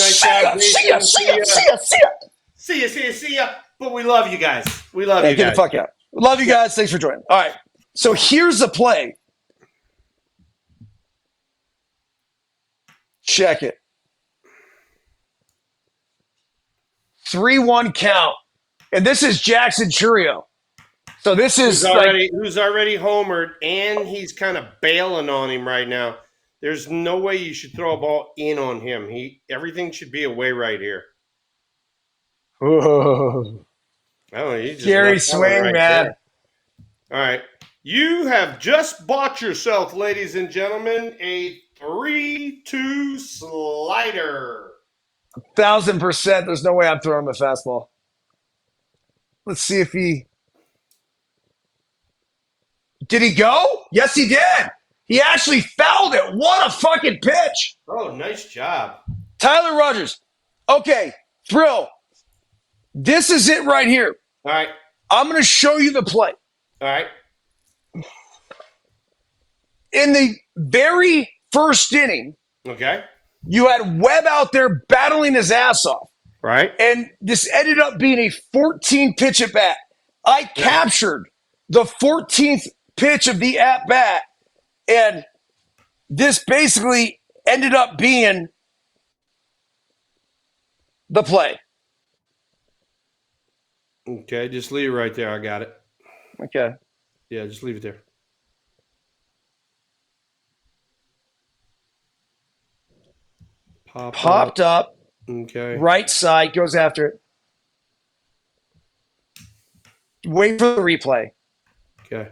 See ya. But we love you guys. We love you guys. Get the fuck out. Love you guys. Thanks for joining. All right. So here's the play. Check it. 3-1 count. And this is Jackson Churio. So this is who's already homered, and he's kind of bailing on him right now. There's no way you should throw a ball in on him. Everything should be away right here. Oh, scary swing, man. There. All right. You have just bought yourself, ladies and gentlemen, a 3-2 slider. 1,000%. There's no way I'm throwing him a fastball. Let's see if he... Did he go? Yes, he did. He actually fouled it. What a fucking pitch. Oh, nice job. Tyler Rogers. Okay, Thrill. This is it right here. All right. I'm going to show you the play. All right. In the very first inning, okay, you had Webb out there battling his ass off. Right. And this ended up being a 14 pitch at bat. I captured the 14th pitch of the at bat, and this basically ended up being the play. Okay, just leave it right there. I got it. Okay. Yeah, just leave it there. Popped up. Okay. Right side, goes after it. Wait for the replay. Okay.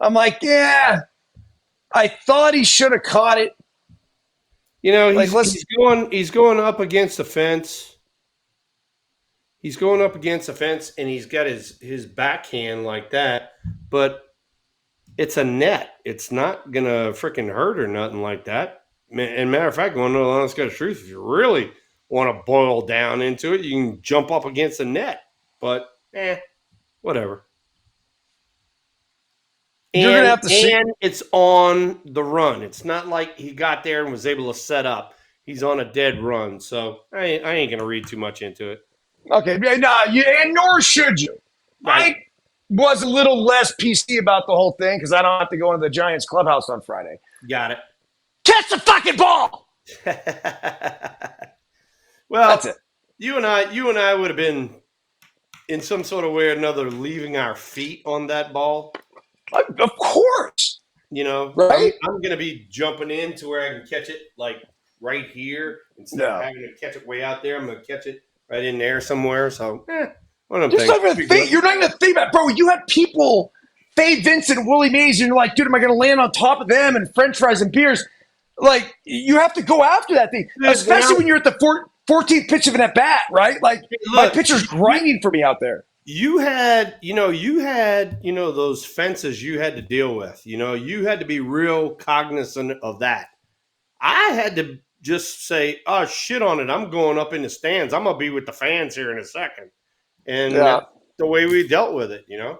I'm like, yeah. I thought he should have caught it. You know, he's going up against the fence. He's going up against the fence, and he's got his backhand like that, but it's a net. It's not gonna freaking hurt or nothing like that. And matter of fact, going to the honest God's truth, if you really want to boil down into it, you can jump up against the net. But whatever. You're gonna have to see. And it's on the run. It's not like he got there and was able to set up. He's on a dead run, so I ain't gonna read too much into it. Okay, and nor should you. Right. I was a little less PC about the whole thing because I don't have to go into the Giants clubhouse on Friday. Got it. Catch the fucking ball. Well, that's it. You and I would have been in some sort of way or another leaving our feet on that ball. Of course. You know, right? I'm going to be jumping in to where I can catch it like right here instead of having to catch it way out there. I'm going to catch it right in there somewhere. So, what I'm You're not even to think about it. Bro, you had people, Faye Vincent, Willie Mays, and you're like, dude, am I going to land on top of them and french fries and beers? Like, you have to go after that thing, especially when you're at the 14th pitch of an at-bat, right? Like, my pitcher's grinding for me out there. You had those fences you had to deal with. You know, you had to be real cognizant of that. I had to just say, oh, shit on it. I'm going up in the stands. I'm going to be with the fans here in a second. And that's the way we dealt with it, you know?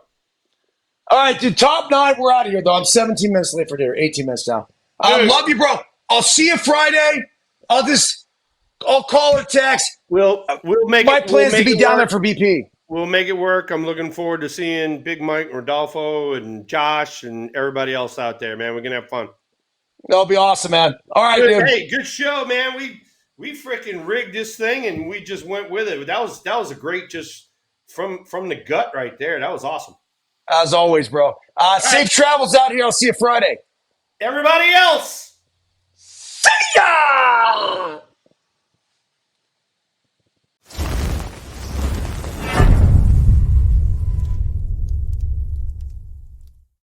All right, dude. Top 9. We're out of here, though. I'm 17 minutes late for dinner. 18 minutes now. I Dude. love you, bro. I'll see you Friday. I'll call or text. We'll make My it, plans we'll to be make it down there work. for BP. We'll make it work. I'm looking forward to seeing Big Mike, Rodolfo, and Josh, and everybody else out there, man. We're gonna have fun. That'll be awesome, man. All right, dude. Hey, good show, man. We freaking rigged this thing and we just went with it. That was a great just from the gut right there. That was awesome. As always, bro. Safe travels out here. I'll see you Friday. Everybody else. See ya!